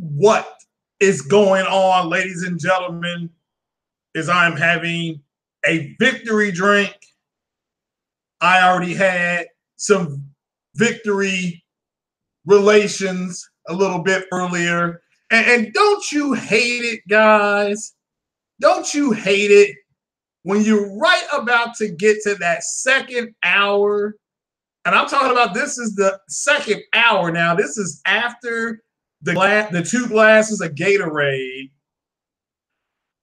What is going on, ladies and gentlemen, is I'm having a victory drink. I already had some victory relations a little bit earlier. And don't you hate it, guys? Don't you hate it when you're right about to get to that second hour? And I'm talking about this is the second hour now. This is after the two glasses of Gatorade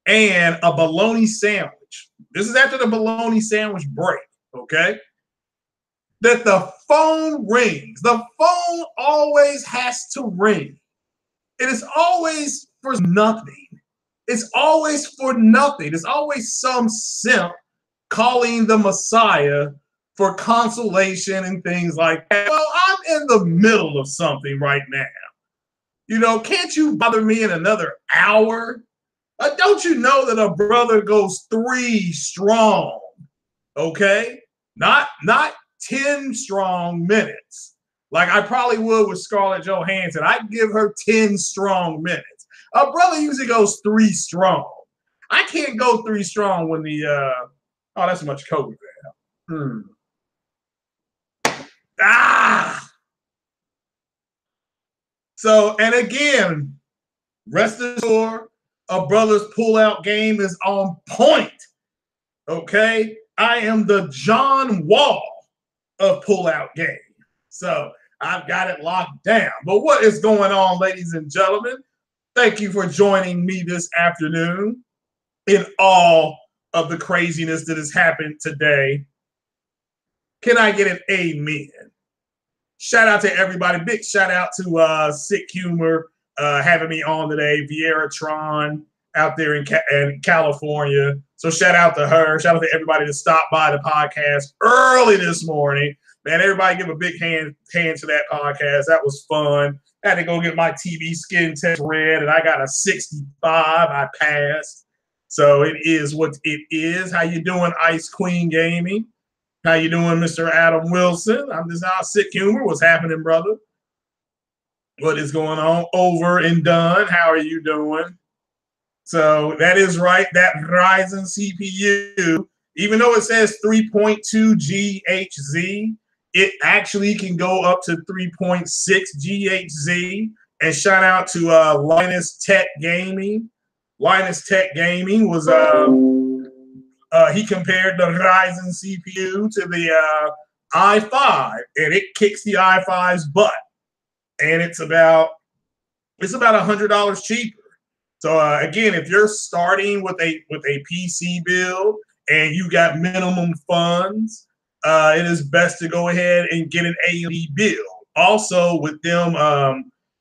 and a bologna sandwich. This is after the bologna sandwich break, okay? That the phone rings. The phone always has to ring. It is always for nothing. It's always for nothing. There's always some simp calling the Messiah for consolation and things like that. Well, I'm in the middle of something right now. You know, can't you bother me in another hour? Don't you know that a brother goes 3 strong, okay? Not 10 strong minutes. Like I probably would with Scarlett Johansson. I'd give her 10 strong minutes. A brother usually goes 3 strong. I can't go 3 strong when the, oh, that's much coke there. So, and again, rest assured, a brother's pull-out game is on point, okay? I am the John Wall of pull-out game. So, I've got it locked down. But what is going on, ladies and gentlemen? Thank you for joining me this afternoon in all of the craziness that has happened today. Can I get an amen? Shout out to everybody. Big shout out to Sick Humor having me on today. Viera Tron out there in California. So shout out to her. Shout out to everybody that stopped by the podcast early this morning. Man, everybody give a big hand to that podcast. That was fun. I had to go get my TB skin test read, and I got a 65. I passed. So it is what it is. How you doing, Ice Queen Gaming? How you doing, Mr. Adam Wilson? I'm just out Sick Humor. What's happening, brother? What is going on? Over and done. How are you doing? So that is right. That Ryzen CPU, even though it says 3.2 GHz, it actually can go up to 3.6 GHz. And shout out to Linus Tech Gaming. Linus Tech Gaming was he compared the Ryzen CPU to the i5, and it kicks the i5's butt. And it's about $100 cheaper. So again, if you're starting with a PC build and you got minimum funds, it is best to go ahead and get an AMD build. Also, with them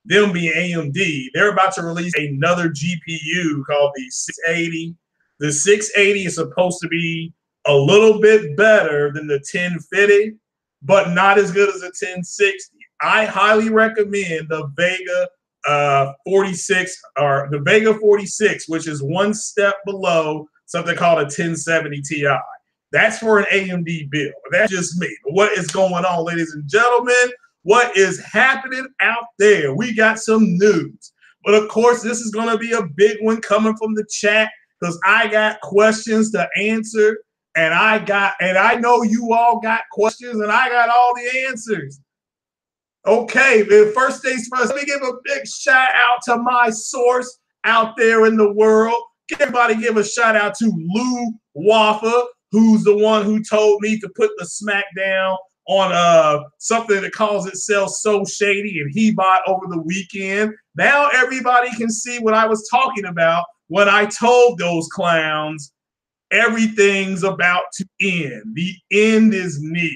being AMD, they're about to release another GPU called the 680. The 680 is supposed to be a little bit better than the 1050, but not as good as the 1060. I highly recommend the Vega 46 or the Vega 46, which is one step below something called a 1070 Ti. That's for an AMD build. That's just me. But what is going on, ladies and gentlemen? What is happening out there? We got some news. But of course, this is going to be a big one coming from the chat because I got questions to answer. And I know you all got questions, and I got all the answers. Okay, first things first, let me give a big shout out to my source out there in the world. Everybody give a shout out to Lou Waffa, who's the one who told me to put the smackdown on something that calls itself So Shady, and he bought over the weekend. Now everybody can see what I was talking about when I told those clowns everything's about to end. The end is near.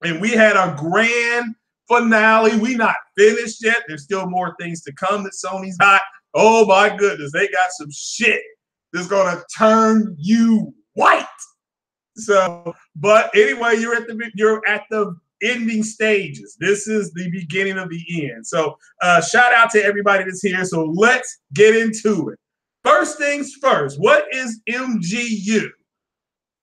And we had a grand finale. We not finished yet. There's still more things to come that Sony's got. Oh my goodness, they got some shit that's gonna turn you white. So, but anyway, you're at the ending stages. This is the beginning of the end. So, shout out to everybody that's here. So let's get into it. First things first. What is MGU?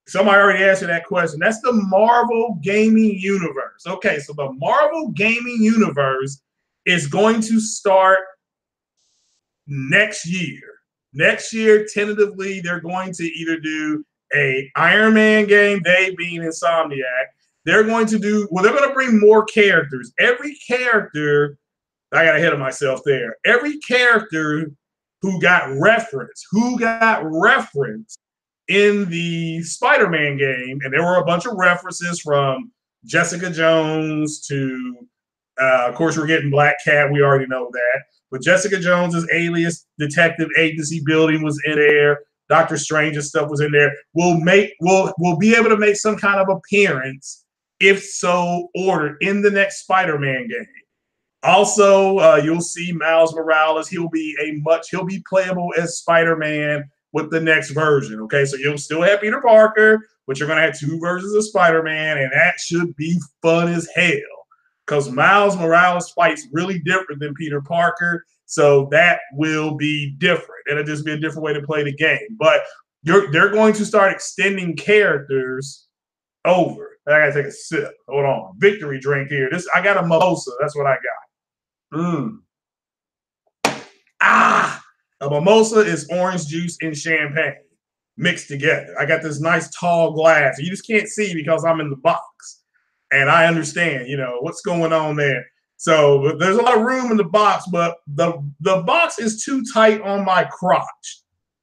Somebody already answered that question. That's the Marvel Gaming Universe. Okay, so the Marvel Gaming Universe is going to start next year. Next year, tentatively, they're going to either do a Iron Man game, they being Insomniac. They're going to do, well, they're going to bring more characters. Every character, I got ahead of myself there. Every character who got referenced in the Spider-Man game, and there were a bunch of references from Jessica Jones to, of course, we're getting Black Cat. We already know that. But Jessica Jones's Alias Detective Agency building was in there. Doctor Strange's stuff was in there. We'll be able to make some kind of appearance, if so ordered, in the next Spider-Man game. Also, you'll see Miles Morales. He'll be playable as Spider-Man with the next version. Okay, so you'll still have Peter Parker, but you're gonna have 2 versions of Spider-Man, and that should be fun as hell. Because Miles Morales fights really different than Peter Parker, so that will be different. It'll just be a different way to play the game. But they're going to start extending characters over. I gotta take a sip. Hold on, victory drink here. I got a mimosa. That's what I got. A mimosa is orange juice and champagne mixed together. I got this nice tall glass. You just can't see because I'm in the box. And I understand, what's going on there. So there's a lot of room in the box, but the box is too tight on my crotch.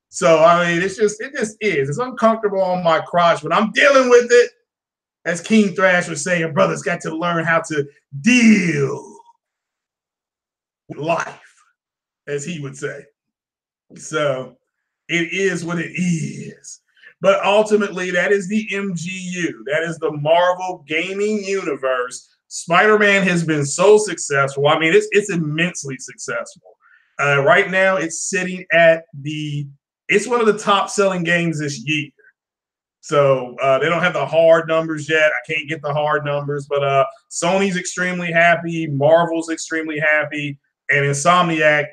So, I mean, it just is. It's uncomfortable on my crotch, but I'm dealing with it. As King Thrash would say, your brother's got to learn how to deal with life, as he would say. So it is what it is. But ultimately, that is the MGU. That is the Marvel gaming universe. Spider-Man has been so successful. I mean, it's immensely successful. Right now, it's sitting at it's one of the top selling games this year. So they don't have the hard numbers yet. I can't get the hard numbers, but Sony's extremely happy. Marvel's extremely happy. And Insomniac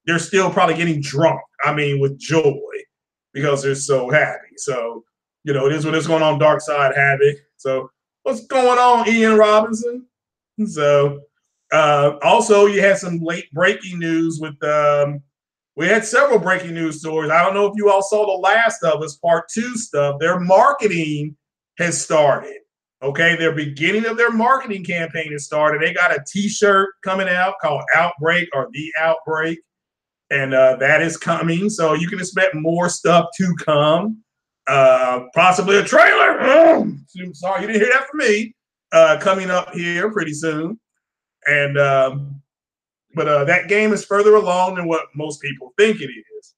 they're still probably getting drunk. I mean, with joy. Because they're so happy. So, it is what is going on, Dark Side Havoc. So, what's going on, Ian Robinson? So, also, you had some late breaking news with, we had several breaking news stories. I don't know if you all saw The Last of Us Part 2 stuff. Their marketing has started. Okay, their beginning of their marketing campaign has started. They got a t-shirt coming out called Outbreak or The Outbreak. And that is coming. So you can expect more stuff to come. Possibly a trailer. Sorry, you didn't hear that from me. Coming up here pretty soon. And but that game is further along than what most people think it is.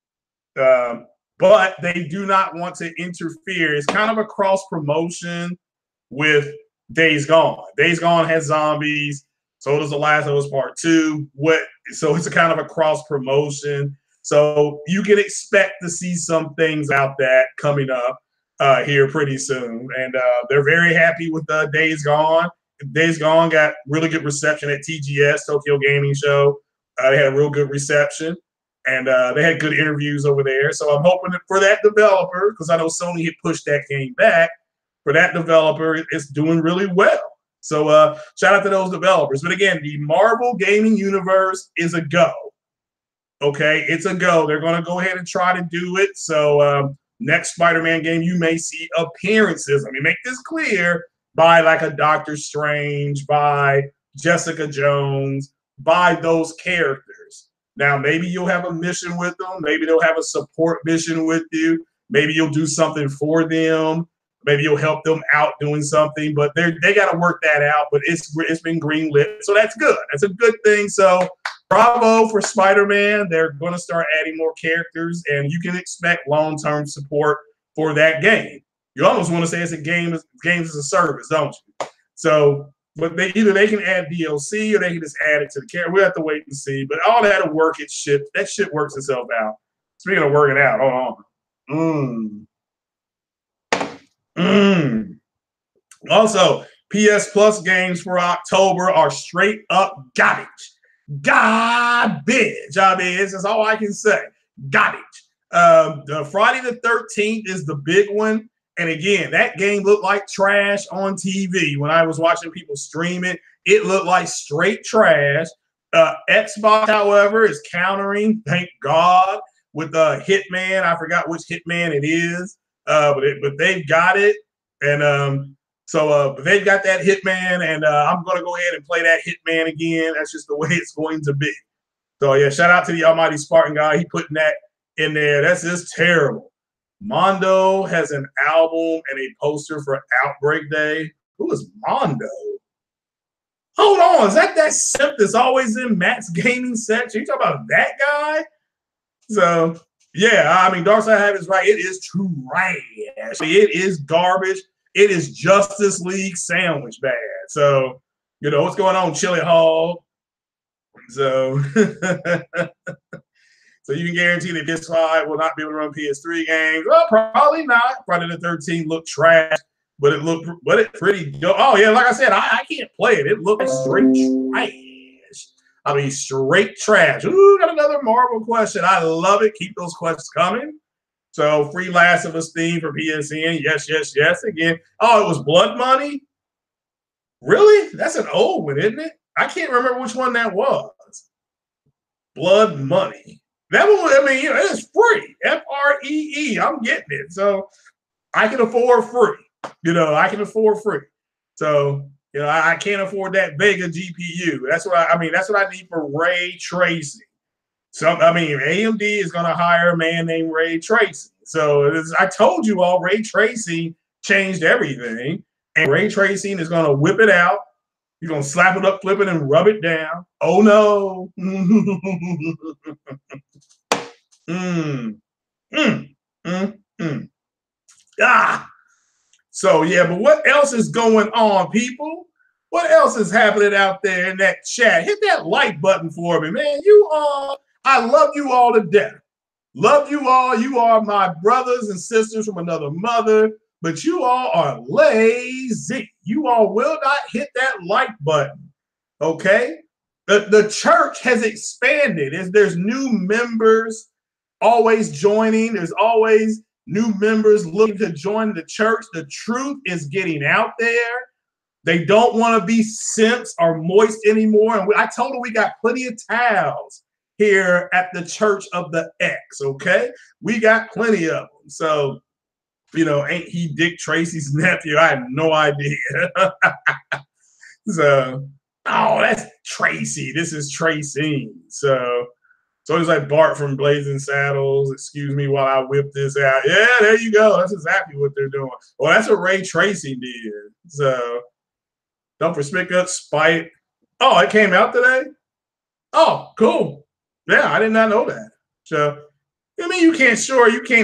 But they do not want to interfere. It's kind of a cross promotion with Days Gone. Days Gone has zombies. So does The Last of Us Part 2. So it's a kind of a cross promotion. So you can expect to see some things out that coming up here pretty soon. And they're very happy with Days Gone. Days Gone got really good reception at TGS, Tokyo Gaming Show. They had a real good reception. And they had good interviews over there. So I'm hoping for that developer, because I know Sony had pushed that game back, for that developer, it's doing really well. So shout out to those developers. But again, the Marvel gaming universe is a go. Okay, it's a go. They're going to go ahead and try to do it. So next Spider-Man game, you may see appearances. Let me make this clear, by like a Doctor Strange, by Jessica Jones, by those characters. Now, maybe you'll have a mission with them. Maybe they'll have a support mission with you. Maybe you'll do something for them. Maybe you'll help them out doing something, but they got to work that out. But it's been greenlit, so that's good. That's a good thing. So bravo for Spider-Man. They're going to start adding more characters, and you can expect long-term support for that game. You almost want to say it's a games as a service, don't you? So, but either they can add DLC or they can just add it to the character. We'll have to wait and see. But all that'll work. That shit works itself out. Speaking of working out, hold on. Also, PS Plus games for October are straight up garbage. Garbage. I mean, that's all I can say. Garbage. The Friday the 13th is the big one. And again, that game looked like trash on TV. When I was watching people stream it, it looked like straight trash. Xbox, however, is countering, thank God, with Hitman. I forgot which Hitman it is, but they've got it, and so they've got that Hitman, and I'm going to go ahead and play that Hitman again. That's just the way it's going to be. So yeah, shout out to the almighty Spartan guy. He putting that in there. That's just terrible. Mondo has an album and a poster for Outbreak Day. Who is Mondo? Hold on, is that simp that's always in Matt's gaming section? You talking about that guy? So yeah, I mean, Darkside Habit is right. It is trash. It is garbage. It is Justice League sandwich bad. So you know what's going on, Chili Hog. So so you can guarantee that PS5 will not be able to run PS3 games. Well, probably not. Friday the 13th looked trash. But it's pretty dope. Oh, yeah, like I said, I can't play it. It looks straight trash. I mean, straight trash. Ooh, got another Marvel question. I love it. Keep those questions coming. So, free Last of Us theme for PSN. Yes, yes, yes. Again. Oh, it was Blood Money? Really? That's an old one, isn't it? I can't remember which one that was. Blood Money. That one, I mean, you know, it's free. Free. I'm getting it. So, I can afford free. You know, I can afford free. So, you know, I can't afford that Vega GPU. That's what I mean, that's what I need for ray tracing. So, I mean, AMD is going to hire a man named Ray Tracing. So, I told you all, ray tracing changed everything. And ray tracing is going to whip it out. You're going to slap it up, flip it, and rub it down. Oh, no. Ah. So, yeah, but what else is going on, people? What else is happening out there in that chat? Hit that like button for me, man. You all, I love you all to death. Love you all. You are my brothers and sisters from another mother, but you all are lazy. You all will not hit that like button, okay? The church has expanded. There's new members always joining. There's always new members looking to join the church. The truth is getting out there. They don't want to be simps or moist anymore. And I told them we got plenty of towels here at the Church of the X, okay? We got plenty of them. So, you know, ain't he Dick Tracy's nephew? I had no idea. So, oh, that's Tracy. This is Tracy. So it's like Bart from Blazing Saddles. Excuse me while I whip this out. Yeah, there you go. That's exactly what they're doing. Well, that's what Ray Tracy did. So don't forget Spite. Oh, it came out today? Oh, cool. Yeah, I did not know that. So, I mean, you can't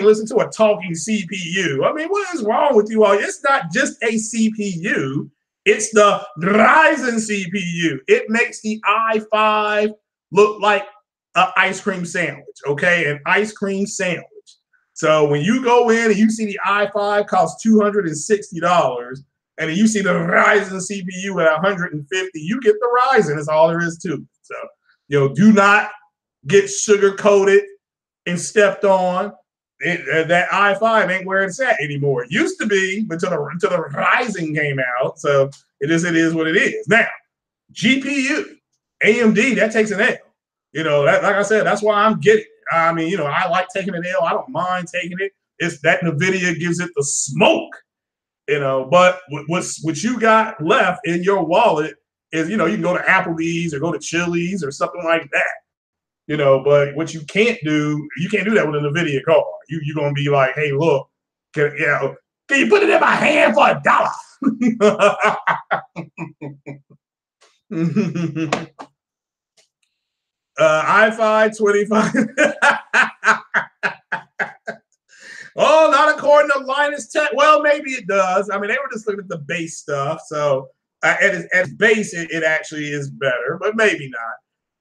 listen to a talking CPU. I mean, what is wrong with you all? It's not just a CPU. It's the Ryzen CPU. It makes the i5 look like an ice cream sandwich, okay? An ice cream sandwich. So when you go in and you see the i5 costs $260, and then you see the Ryzen CPU at 150, you get the Ryzen. That's all there is to it. So, you know, do not get sugar coated and stepped on. That i5 ain't where it's at anymore. It used to be, but until the Ryzen came out. So it is what it is. Now, GPU, AMD, that takes an L. You know, like I said, that's why I'm getting it. I mean, you know, I like taking an L. I don't mind taking it. It's that NVIDIA gives it the smoke, you know. But what you got left in your wallet is, you know, you can go to Applebee's or go to Chili's or something like that, you know. But what you can't do that with a NVIDIA card. You're going to be like, hey, look, can you put it in my hand for $1? i5 25. Oh, not according to Linus Tech. Well, maybe it does. I mean, they were just looking at the base stuff. So at its base, it actually is better, but maybe not.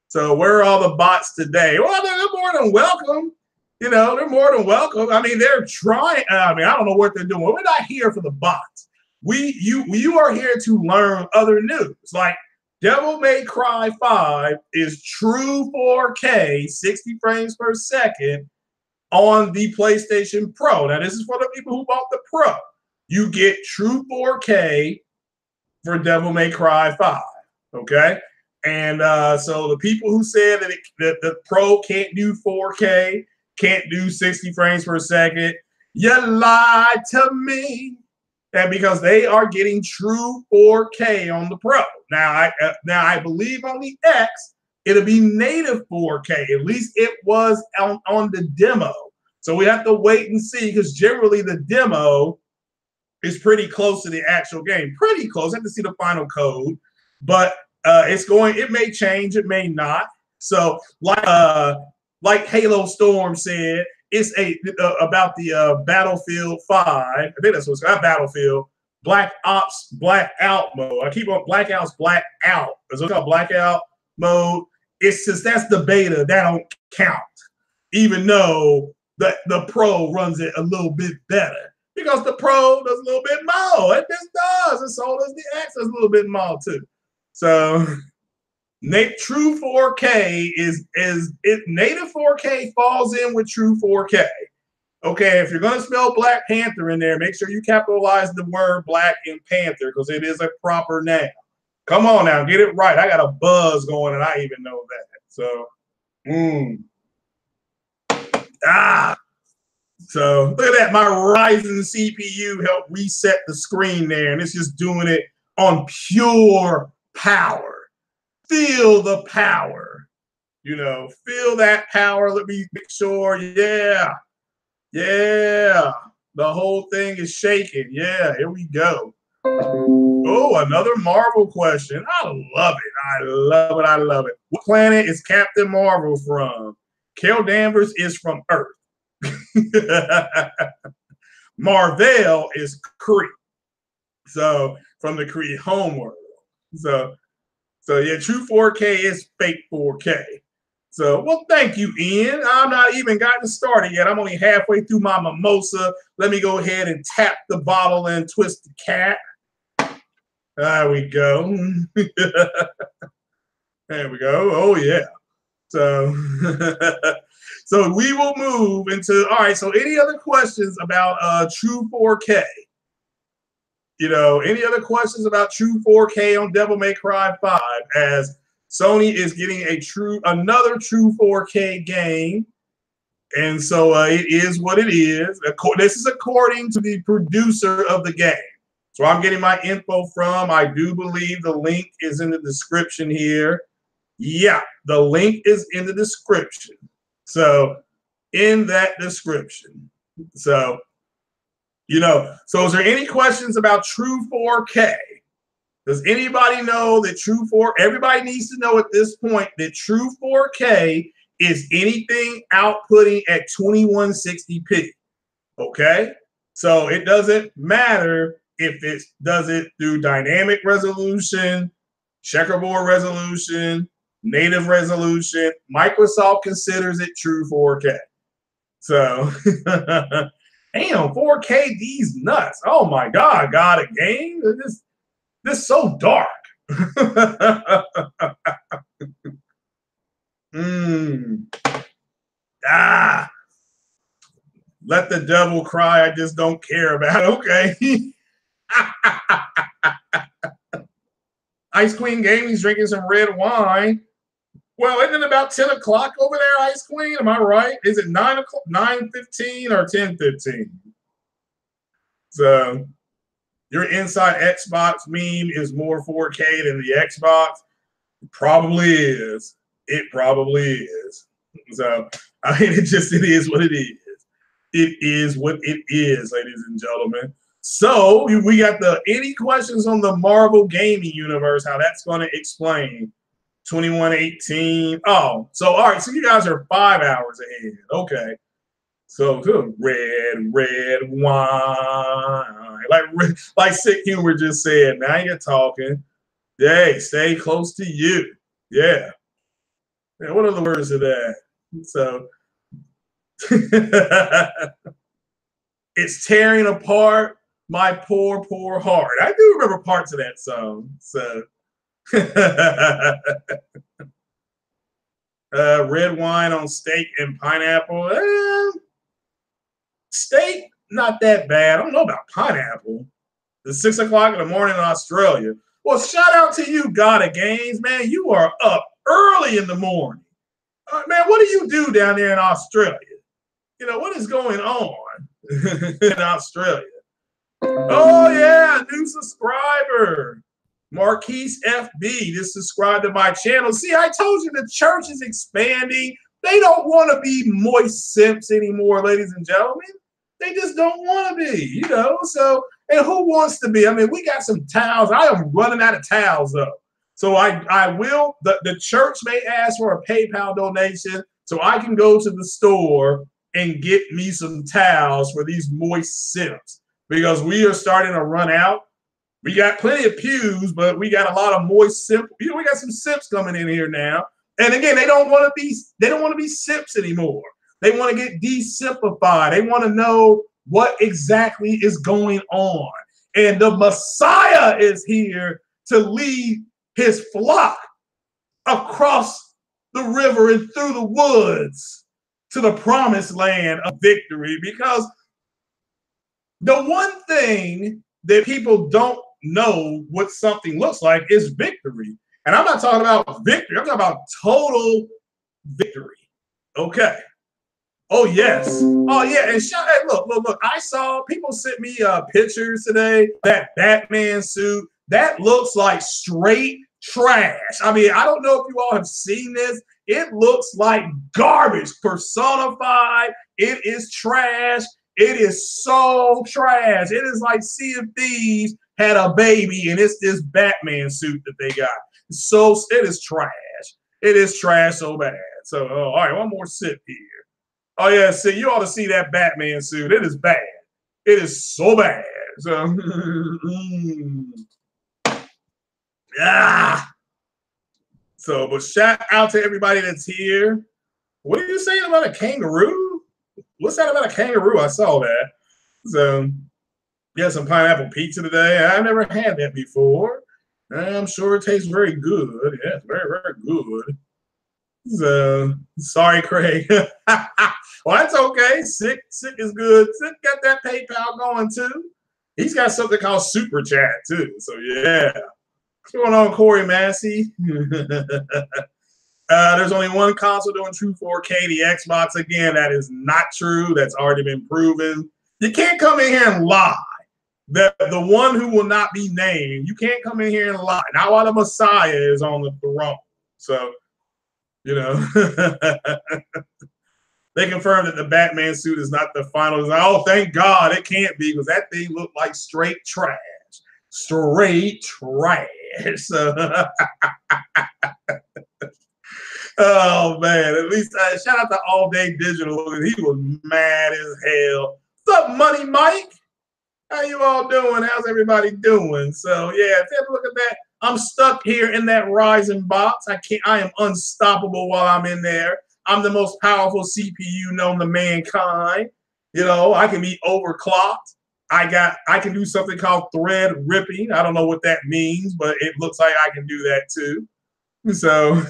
So where are all the bots today? Well, they're more than welcome. You know, they're more than welcome. I mean, they're trying. I mean, I don't know what they're doing. We're not here for the bots. You are here to learn other news. Like Devil May Cry 5 is true 4K, 60 frames per second on the PlayStation Pro. Now, this is for the people who bought the Pro. You get true 4K for Devil May Cry 5, okay? And so the people who said that the Pro can't do 4K, can't do 60 frames per second, you lied to me. And because they are getting true 4K on the Pro. Now I believe on the X, it'll be native 4K. At least it was on the demo. So we have to wait and see, because generally the demo is pretty close to the actual game. Pretty close. I have to see the final code. But it may change, it may not. So like Halo Storm said, it's about the Battlefield 5. I think that's what's called, Battlefield Black Ops Blackout mode. I keep on Blackout's Blackout. It's called Blackout mode. It's just that's the beta. That don't count, even though the Pro runs it a little bit better, because the Pro does a little bit more. It just does, and so does the X does a little bit more too. So true 4K native 4K falls in with true 4K. Okay, if you're gonna spell Black Panther in there, make sure you capitalize the word Black in Panther, because it is a proper noun. Come on now, get it right. I got a buzz going, and I even know that. So, So look at that. My Ryzen CPU helped reset the screen there, and it's just doing it on pure power. Feel the power. Feel that power. Let me make sure. Yeah. The whole thing is shaking. Yeah, here we go. Oh, another Marvel question. I love it. What planet is Captain Marvel from? Carol Danvers is from Earth. Marvel is Kree. So from the Kree homeworld. So yeah, true 4K is fake 4K. So, well, thank you, Ian. I'm not even gotten started yet. I'm only halfway through my mimosa. Let me go ahead and tap the bottle and twist the cap. There we go. There we go. Oh, yeah. So, so we will move into, all right, so any other questions about true 4K? Any other questions about true 4K on Devil May Cry 5, as Sony is getting another true 4K game. And so it is what it is. This is according to the producer of the game. So I'm getting my info from. I do believe the link is in the description here. Yeah, the link is in the description. So in that description. So, so is there any questions about true 4K? Does anybody know that everybody needs to know at this point that true 4K is anything outputting at 2160p. Okay? So it doesn't matter if it does it through dynamic resolution, checkerboard resolution, native resolution. Microsoft considers it true 4K. So, damn, 4K, these nuts. Oh my God, got a game? This is so dark. Let the devil cry. I just don't care about it. Okay. Ice Queen Gaming's drinking some red wine. Well, isn't it about 10 o'clock over there, Ice Queen? Am I right? Is it 9 o'clock, 9:15 or 10:15? So your inside Xbox meme is more 4K than the Xbox. It probably is. It probably is. So I mean, it is what it is. It is what it is, ladies and gentlemen. So we got any questions on the Marvel gaming universe, how that's going to explain 2118. Oh, so all right. So you guys are 5 hours ahead. Okay. So good. Red wine. Like Sick Humor just said, now you're talking. Hey, stay close to you. Yeah. Man, what are the words of that? So it's tearing apart my poor, poor heart. I do remember parts of that song. So red wine on steak and pineapple. Steak, not that bad. I don't know about pineapple. It's 6 o'clock in the morning in Australia. Well, shout out to you, God of Games, man. You are up early in the morning. Man, what do you do down there in Australia? You know, what is going on in Australia? Oh, yeah, new subscriber. Marquise FB just subscribed to my channel. See, I told you the church is expanding. They don't want to be moist simps anymore, ladies and gentlemen. They just don't want to be, you know. So, and who wants to be? I mean, we got some towels. I am running out of towels, though. So I will, the church may ask for a PayPal donation so I can go to the store and get me some towels for these moist simps because we are starting to run out. We got plenty of pews, but we got a lot of moist simp. You know, we got some simps coming in here now. And again, they don't want to be simps anymore. They want to get de-simplified. They want to know what exactly is going on. And the Messiah is here to lead his flock across the river and through the woods to the promised land of victory. Because the one thing that people don't know what something looks like is victory. And I'm not talking about victory. I'm talking about total victory. Okay. Oh, yes. Oh, yeah. And hey, look. I saw people sent me pictures today. That Batman suit, that looks like straight trash. I mean, I don't know if you all have seen this. It looks like garbage personified. It is trash. It is so trash. It is like Sea of Thieves had a baby, and it's this Batman suit that they got. So it is trash. It is trash so bad. So, all right, one more sip here. Oh, yeah, see, you ought to see that Batman suit. It is bad. It is so bad. So, yeah. So, but shout out to everybody that's here. What are you saying about a kangaroo? What's that about a kangaroo? I saw that. So, yeah, some pineapple pizza today. I've never had that before. I'm sure it tastes very good. Yeah, it's very, very good. So, sorry, Craig. Well, that's okay. Sick is good. Sick got that PayPal going too. He's got something called Super Chat too. So, yeah. What's going on, Corey Massey? There's only one console doing true 4K, the Xbox. Again, that is not true. That's already been proven. You can't come in here and lie. The one who will not be named, you can't come in here and lie. Not while the Messiah is on the throne. So, you know, they confirmed that the Batman suit is not the final design. Oh, thank God it can't be because that thing looked like straight trash. Straight trash. So, oh, man. At least shout out to All Day Digital. He was mad as hell. What's up, Money Mike? How you all doing? How's everybody doing? So, yeah, take a look at that. I'm stuck here in that Ryzen box. I am unstoppable while I'm in there. I'm the most powerful CPU known to mankind. You know, I can be overclocked. I can do something called thread ripping. I don't know what that means, but it looks like I can do that too. So,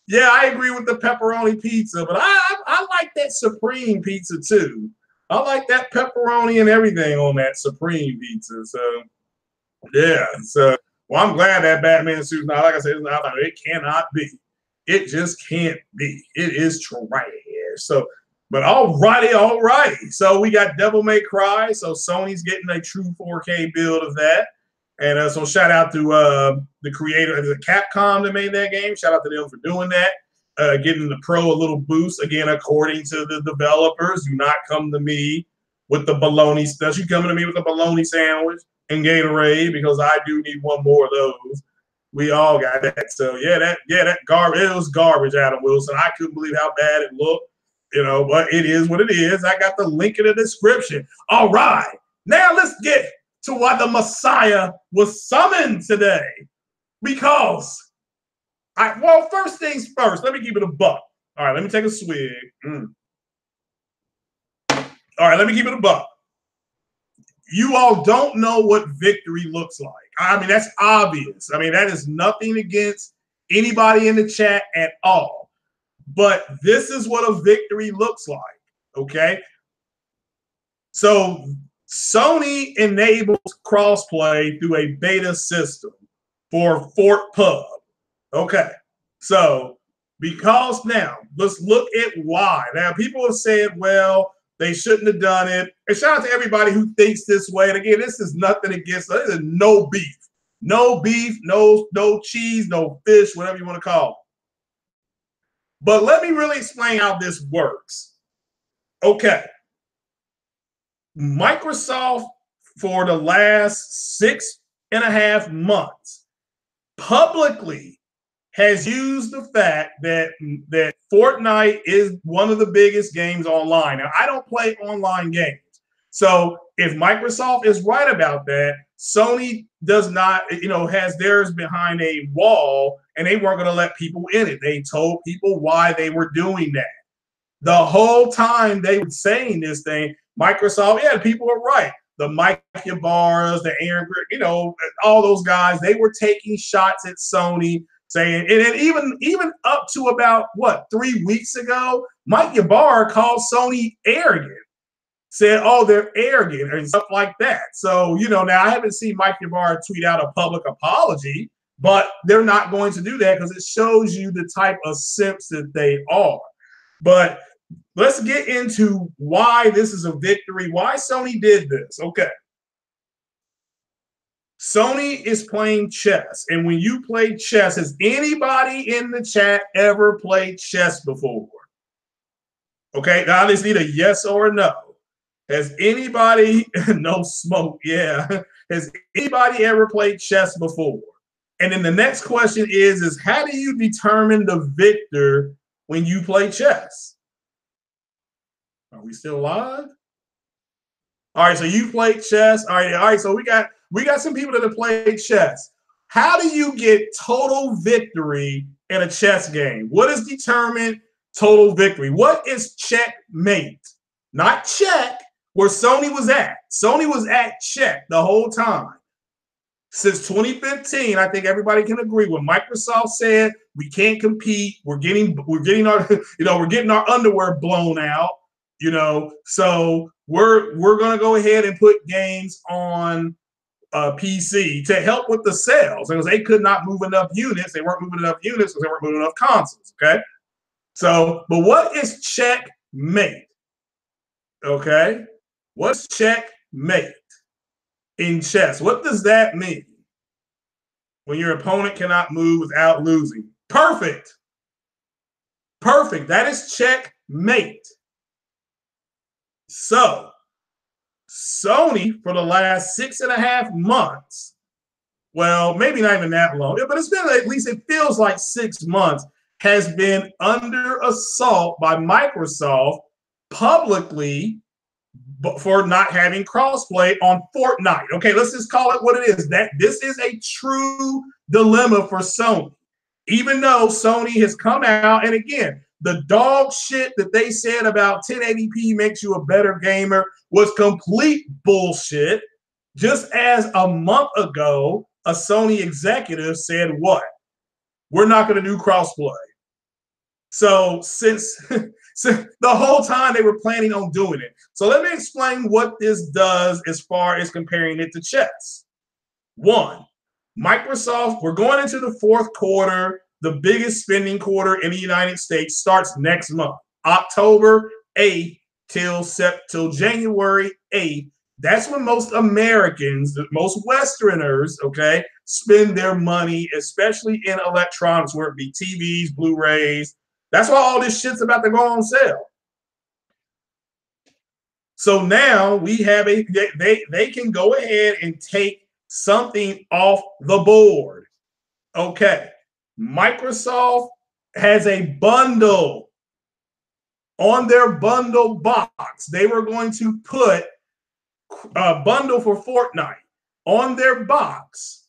yeah, I agree with the pepperoni pizza, but I like that Supreme pizza too. I like that pepperoni and everything on that Supreme pizza. So, yeah. So, well, I'm glad that Batman suit's not, like I said, it cannot be. It just can't be. It is trash. So, but all righty. So we got Devil May Cry. So Sony's getting a true 4K build of that. And so shout out to the creator, the Capcom that made that game. Shout out to them for doing that. Getting the pro a little boost. Again, according to the developers, do not come to me with the bologna stuff. You coming to me with a bologna sandwich and Gatorade because I do need one more of those. We all got that. So that garbage. It was garbage, Adam Wilson. I couldn't believe how bad it looked. You know, but it is what it is. I got the link in the description. All right. Now let's get to why the Messiah was summoned today. Because first things first, let me keep it a buck. All right, let me take a swig. All right, let me keep it a buck. You all don't know what victory looks like. I mean, that's obvious. I mean, that is nothing against anybody in the chat at all. But this is what a victory looks like, okay? So Sony enables crossplay through a beta system for Fort Pub. Okay, so because now let's look at why. Now people have said, well, they shouldn't have done it. And shout out to everybody who thinks this way. And again, this is nothing against us. This is no beef. No beef, no cheese, no fish, whatever you want to call it. But let me really explain how this works. Okay. Microsoft, for the last 6.5 months, publicly has used the fact that Fortnite is one of the biggest games online. Now, I don't play online games. So if Microsoft is right about that, Sony does not, has theirs behind a wall, and they weren't going to let people in it. They told people why they were doing that. The whole time they were saying this thing, Microsoft, yeah, people are right. The Mike Ybarras, the Aaron, all those guys, they were taking shots at Sony, saying, and even up to about 3 weeks ago, Mike Ybarra called Sony arrogant, said, oh, they're arrogant and stuff like that. So, now I haven't seen Mike Ybarra tweet out a public apology, but they're not going to do that because it shows you the type of simps that they are. But let's get into why this is a victory, why Sony did this. Okay. Sony is playing chess. And when you play chess, has anybody in the chat ever played chess before? Okay, now I just need a yes or a no. Has anybody, no smoke, yeah. Has anybody ever played chess before? And then the next question is how do you determine the victor when you play chess? Are we still live? All right, so you played chess. All right. So we got some people that have played chess. How do you get total victory in a chess game? What is determined total victory? What is checkmate? Not check, where Sony was at. Sony was at check the whole time. Since 2015, I think everybody can agree when Microsoft said we can't compete, we're getting our we're getting our underwear blown out, so we're gonna go ahead and put games on PC to help with the sales because they could not move enough units. They weren't moving enough units because they weren't moving enough consoles. Okay, so but what is checkmate? Okay, what's checkmate in chess? What does that mean? When your opponent cannot move without losing. Perfect. Perfect. That is checkmate. So, Sony, for the last 6.5 months, well, maybe not even that long, but it's been at least, it feels like 6 months, has been under assault by Microsoft publicly for not having crossplay on Fortnite. Okay, let's just call it what it is. That this is a true dilemma for Sony. Even though Sony has come out, and again, the dog shit that they said about 1080p makes you a better gamer was complete bullshit. Just as a month ago, a Sony executive said what? We're not going to do crossplay. So since the whole time they were planning on doing it. So let me explain what this does as far as comparing it to chess. One, Microsoft, we're going into the fourth quarter. The biggest spending quarter in the United States starts next month, October 8th till January 8th. That's when most Americans, most Westerners, okay, spend their money, especially in electronics, where it be TVs, Blu-rays. That's why all this shit's about to go on sale. So now we have they can go ahead and take something off the board. Okay. Microsoft has a bundle. On their bundle box, they were going to put a bundle for Fortnite. On their box,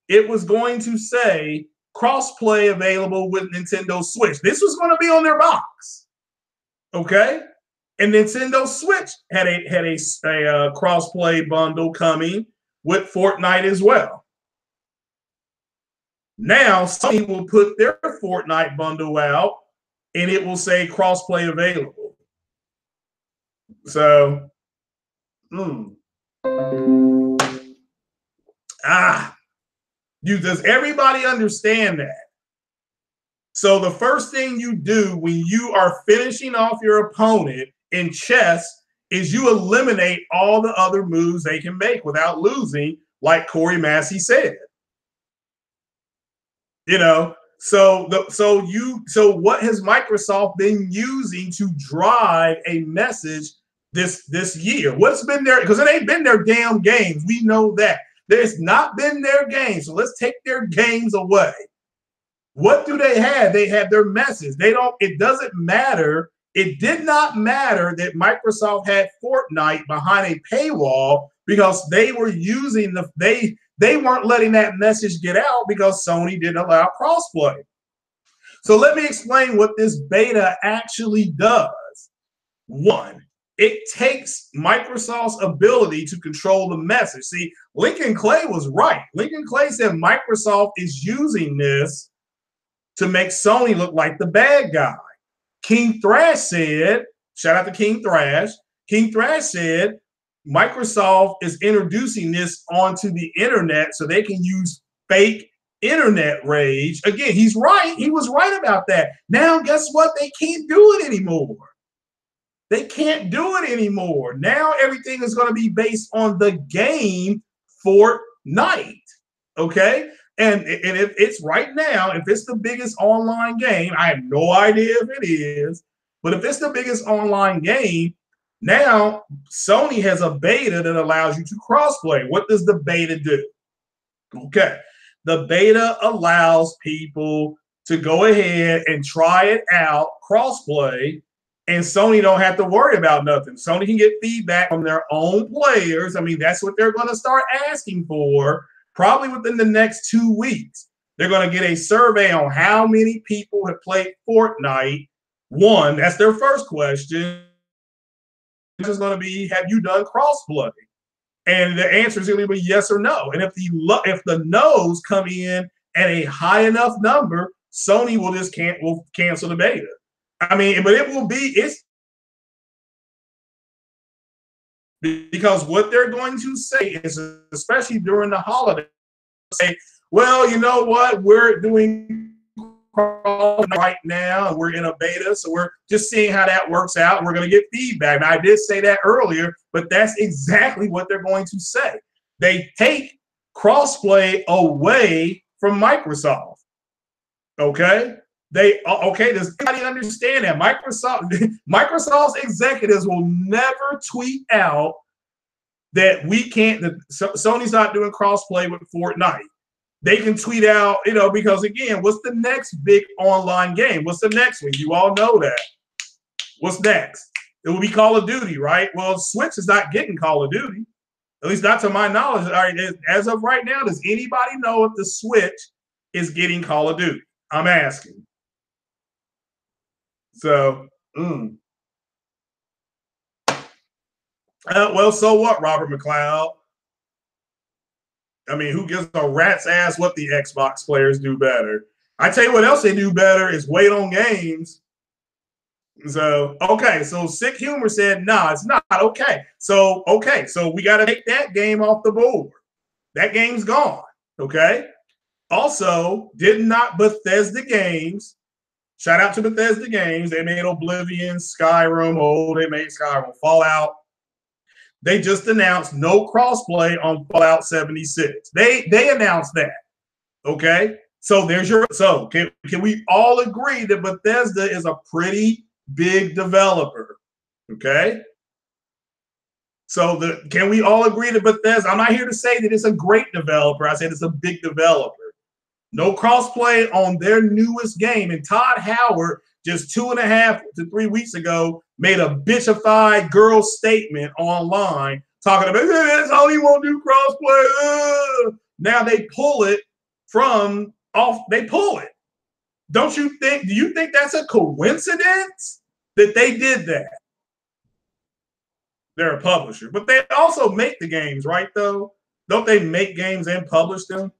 it was going to say crossplay available with Nintendo Switch. This was going to be on their box. Okay? And Nintendo Switch had a crossplay bundle coming with Fortnite as well. Now, Sony will put their Fortnite bundle out, and it will say crossplay available. So, does everybody understand that? So the first thing you do when you are finishing off your opponent in chess is you eliminate all the other moves they can make without losing, like Corey Massey said. You know, so what has Microsoft been using to drive a message this year? What's been there? Because it ain't been their damn games. We know that. There's not been their games. So let's take their games away. What do they have? They have their message. It doesn't matter. It did not matter that Microsoft had Fortnite behind a paywall because they were using they weren't letting that message get out because Sony didn't allow crossplay. So let me explain what this beta actually does. One, it takes Microsoft's ability to control the message. See, Lincoln Clay was right. Lincoln Clay said Microsoft is using this to make Sony look like the bad guy. King Thrash said, shout out to King Thrash. King Thrash said, Microsoft is introducing this onto the internet so they can use fake internet rage. Again, he's right. He was right about that. Now, guess what? They can't do it anymore. They can't do it anymore. Now everything is going to be based on the game Fortnite. Okay? And if it's right now, if it's the biggest online game, I have no idea if it is, but if it's the biggest online game, now Sony has a beta that allows you to crossplay. What does the beta do? Okay. The beta allows people to go ahead and try it out, crossplay, and Sony don't have to worry about nothing. Sony can get feedback from their own players. I mean, that's what they're going to start asking for probably within the next 2 weeks. They're going to get a survey on how many people have played Fortnite. One, that's their first question. Is going to be, have you done crossplay? And the answer is going to be yes or no. And if the no's come in at a high enough number, Sony will cancel the beta. I mean, but it's because what they're going to say is, especially during the holiday, say, well, you know what, we're doing right now and we're in a beta, so we're just seeing how that works out. We're going to get feedback. And I did say that earlier, but that's exactly what they're going to say. They take crossplay away from Microsoft. Okay? Does anybody understand that? Microsoft's executives will never tweet out that Sony's not doing crossplay with Fortnite. They can tweet out, because again, what's the next big online game? What's the next one? You all know that. What's next? It will be Call of Duty, right? Well, Switch is not getting Call of Duty, at least not to my knowledge. All right, as of right now, does anybody know if the Switch is getting Call of Duty? I'm asking. So, well, so what, Robert McLeod? I mean, who gives a rat's ass what the Xbox players do better? I tell you what else they do better is wait on games. So, okay. So Sick Humor said, nah, it's not. Okay. So we got to take that game off the board. That game's gone. Okay. Also, did not Bethesda Games, shout out to Bethesda Games. They made Oblivion, Skyrim. They made Skyrim, Fallout. They just announced no crossplay on Fallout 76. They announced that. Okay. So can we all agree that Bethesda is a pretty big developer? Okay. So can we all agree that Bethesda, I'm not here to say that it's a great developer. I said it's a big developer. No crossplay on their newest game. And Todd Howard just 2.5 to 3 weeks ago made a bitchified girl statement online talking about that's all he won't do crossplay. Now they pull it they pull it. Do you think that's a coincidence that they did that? They're a publisher, but they also make the games, right though? Don't they make games and publish them?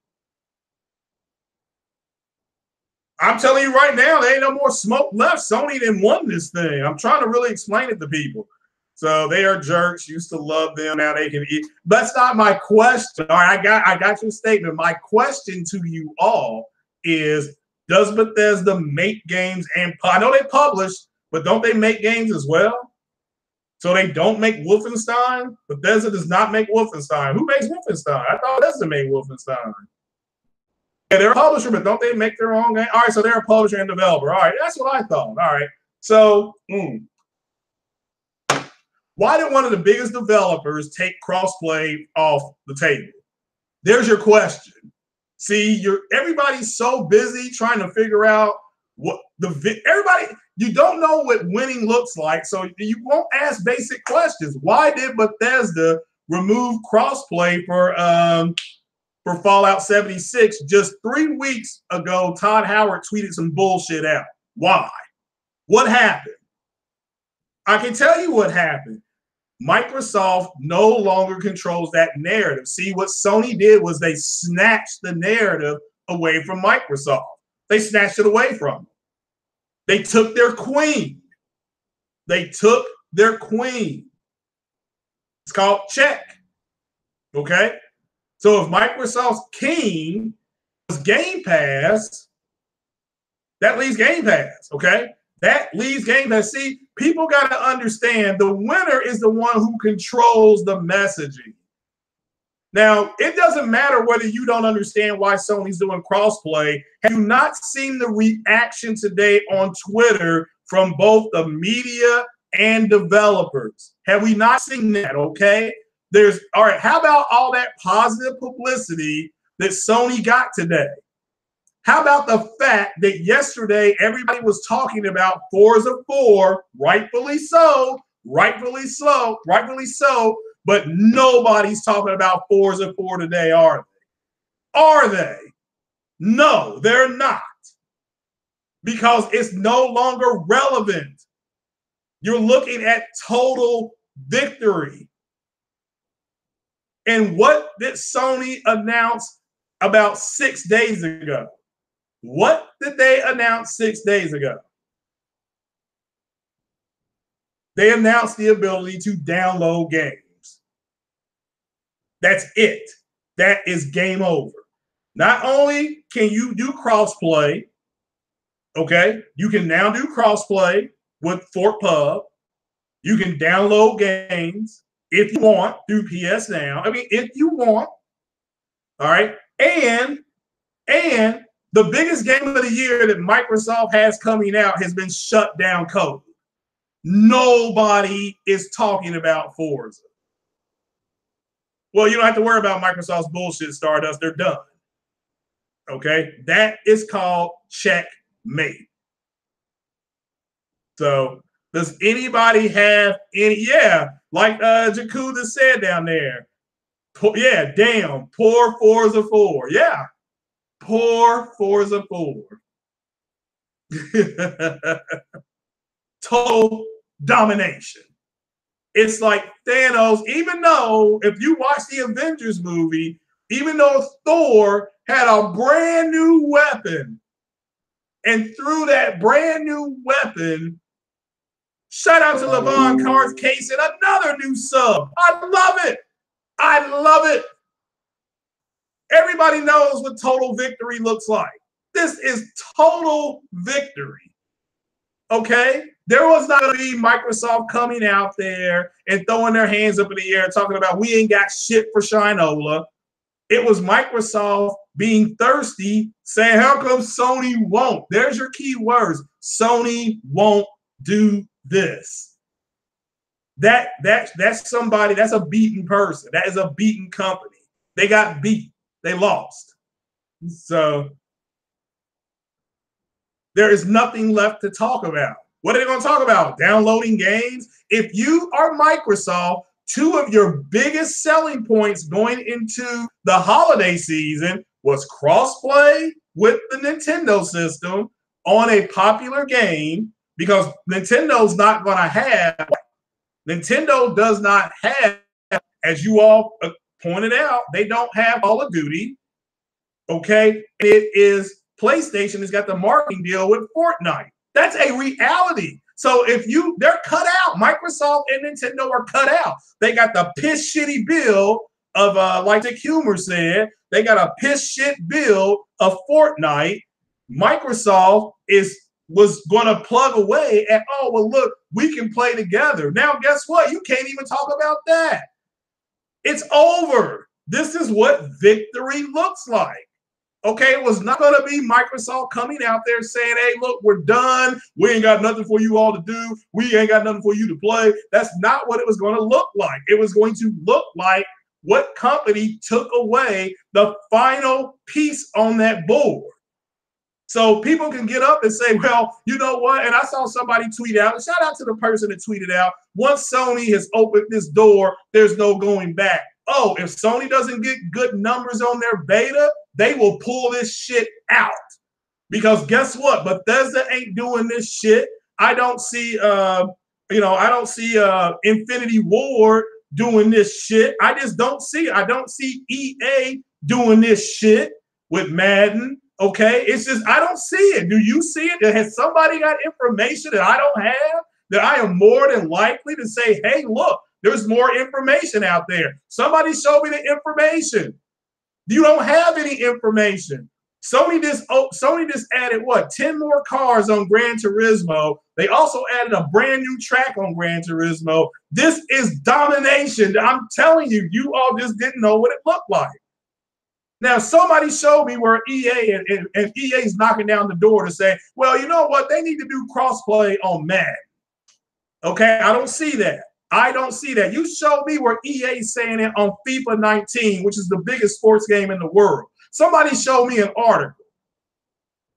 I'm telling you right now, there ain't no more smoke left. Sony didn't won this thing. I'm trying to really explain it to people. So they are jerks. Used to love them. Now they can eat. That's not my question. All right, I got your statement. My question to you all is: does Bethesda make games? And I know they publish, but don't they make games as well? So they don't make Wolfenstein. Bethesda does not make Wolfenstein. Who makes Wolfenstein? I thought Bethesda made Wolfenstein. Yeah, they're a publisher, but don't they make their own game? All right, so they're a publisher and developer. All right, that's what I thought. All right, so why did one of the biggest developers take crossplay off the table? There's your question. See, everybody's so busy trying to figure out what you don't know what winning looks like, so you won't ask basic questions. Why did Bethesda remove crossplay for Fallout 76 just 3 weeks ago? Todd Howard tweeted some bullshit out. Why? What happened? I can tell you what happened. Microsoft no longer controls that narrative. See, what Sony did was they snatched the narrative away from Microsoft. They snatched it away from them. They took their queen. They took their queen. It's called check. Okay? So if Microsoft's king was Game Pass, that leaves Game Pass. Okay? That leaves Game Pass. See, people got to understand the winner is the one who controls the messaging. Now, it doesn't matter whether you don't understand why Sony's doing crossplay. Have you not seen the reaction today on Twitter from both the media and developers? Have we not seen that? Okay. All right. How about all that positive publicity that Sony got today? How about the fact that yesterday everybody was talking about Forza 4, rightfully so, but nobody's talking about Forza 4 today, are they? Are they? No, they're not. Because it's no longer relevant. You're looking at total victory. And what did Sony announce about 6 days ago? What did they announce 6 days ago? They announced the ability to download games. That's it. That is game over. Not only can you do crossplay, okay, you can now do crossplay with Fort Pub. You can download games if you want through PS Now. I mean, if you want. All right. And the biggest game of the year that Microsoft has coming out has been shut down COVID. Nobody is talking about Forza. Well, you don't have to worry about Microsoft's bullshit, Stardust. They're done. Okay? That is called checkmate. So, does anybody have any? Yeah, like Jakuda said down there. Yeah, damn, poor Forza 4. Yeah, poor Forza 4. Total domination. It's like Thanos, even though if you watch the Avengers movie, even though Thor had a brand new weapon, and through that brand new weapon, shout out to Levon Cards Case and another new sub. I love it. I love it. Everybody knows what total victory looks like. This is total victory. Okay? There was not going to be Microsoft coming out there and throwing their hands up in the air talking about we ain't got shit for Shinola. It was Microsoft being thirsty, saying, how come Sony won't? There's your key words. Sony won't do this. That's somebody, that's a beaten person. That is a beaten company. They got beat. They lost. So there is nothing left to talk about. What are they going to talk about? Downloading games? If you are Microsoft, two of your biggest selling points going into the holiday season was crossplay with the Nintendo system on a popular game, because Nintendo's not going to have, Nintendo does not have, as you all pointed out, they don't have Call of Duty. Okay, it is PlayStation has got the marketing deal with Fortnite. That's a reality. So if they're cut out. Microsoft and Nintendo are cut out. They got the piss shitty bill of like the humor said, they got a piss shit bill of Fortnite. Microsoft was going to plug away at, oh, well, look, we can play together. Now, guess what? You can't even talk about that. It's over. This is what victory looks like. Okay, it was not going to be Microsoft coming out there saying, hey, look, we're done. We ain't got nothing for you all to do. We ain't got nothing for you to play. That's not what it was going to look like. It was going to look like what company took away the final piece on that board. So people can get up and say, well, you know what? And I saw somebody tweet out, shout out to the person that tweeted out, once Sony has opened this door, there's no going back. Oh, if Sony doesn't get good numbers on their beta, they will pull this shit out. Because guess what? Bethesda ain't doing this shit. I don't see, I don't see Infinity Ward doing this shit. I just don't see it. I don't see EA doing this shit with Madden. Okay, it's just I don't see it. Do you see it? Has somebody got information that I don't have? That I am more than likely to say, hey, look, there's more information out there. Somebody show me the information. You don't have any information. Sony just added what 10 more cars on Gran Turismo. They also added a brand new track on Gran Turismo. This is domination. I'm telling you, you all just didn't know what it looked like. Now, somebody showed me where EA and EA's knocking down the door to say, well, you know what? They need to do crossplay on Madden. Okay, I don't see that. I don't see that. You showed me where EA's saying it on FIFA 19, which is the biggest sports game in the world. Somebody show me an article.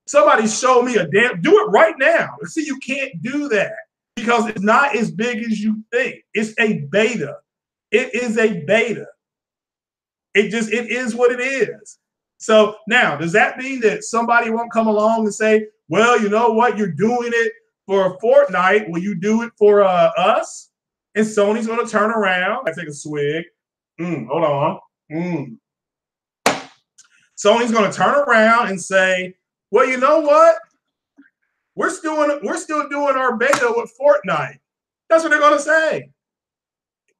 Somebody show me do it right now. See, you can't do that because it's not as big as you think. It's a beta. It is a beta. It is what it is. So now, does that mean that somebody won't come along and say, well, you know what? You're doing it for Fortnite. Will you do it for us? And Sony's going to turn around. I take a swig. Hold on. Sony's going to turn around and say, well, you know what? We're still doing our beta with Fortnite. That's what they're going to say.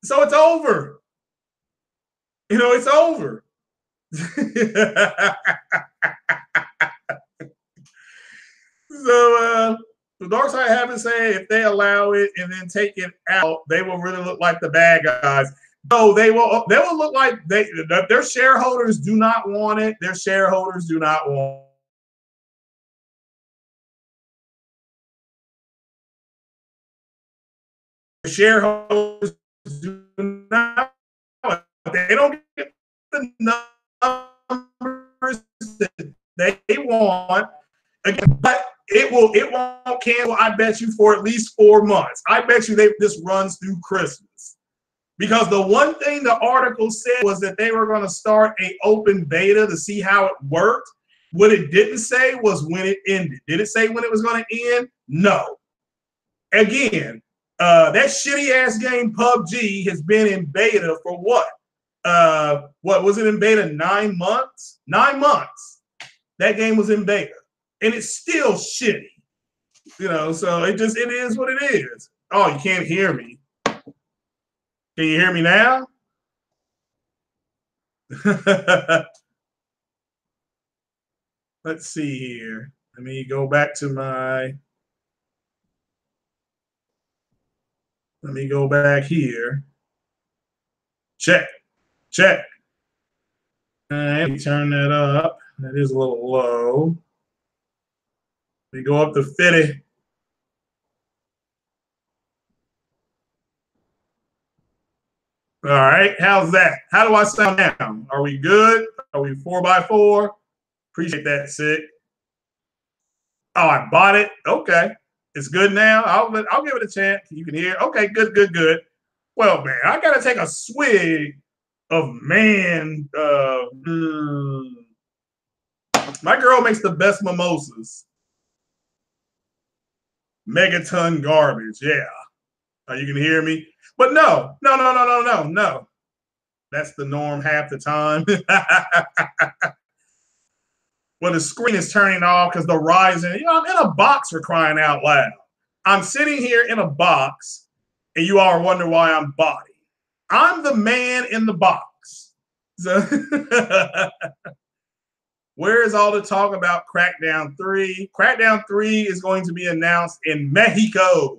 So it's over. You know, it's over. So the dark side haven't said if they allow it and then take it out, they will really look like the bad guys. No, they will look like their shareholders do not want it. Their shareholders do not want it. Shareholders do not want it. They don't get the numbers that they want. Again, but it won't cancel, I bet you, for at least 4 months. I bet you this runs through Christmas. Because the one thing the article said was that they were going to start an open beta to see how it worked. What it didn't say was when it ended. Did it say when it was going to end? No. Again, that shitty ass game PUBG has been in beta for what? What was it in beta? 9 months? 9 months. That game was in beta. And it's still shitty. You know, so it is what it is. Oh, you can't hear me. Can you hear me now? Let's see here. Let me go back to let me go back here. Check. All right, let me turn that up. That is a little low. We go up to 50. All right, how's that? How do I sound now? Are we good? Are we 4x4? Appreciate that, Sick. Oh, I bought it. Okay, it's good now. I'll give it a chance. You can hear. Okay, good. Well, man, I gotta take a swig of man. My girl makes the best mimosas. Megaton garbage. Yeah. You can hear me. But no. That's the norm half the time. Well, the screen is turning off because the Ryzen, I'm in a box for crying out loud. I'm sitting here in a box, and you all are wondering why I'm body. I'm the man in the box. So where is all the talk about Crackdown 3? Crackdown 3 is going to be announced in Mexico.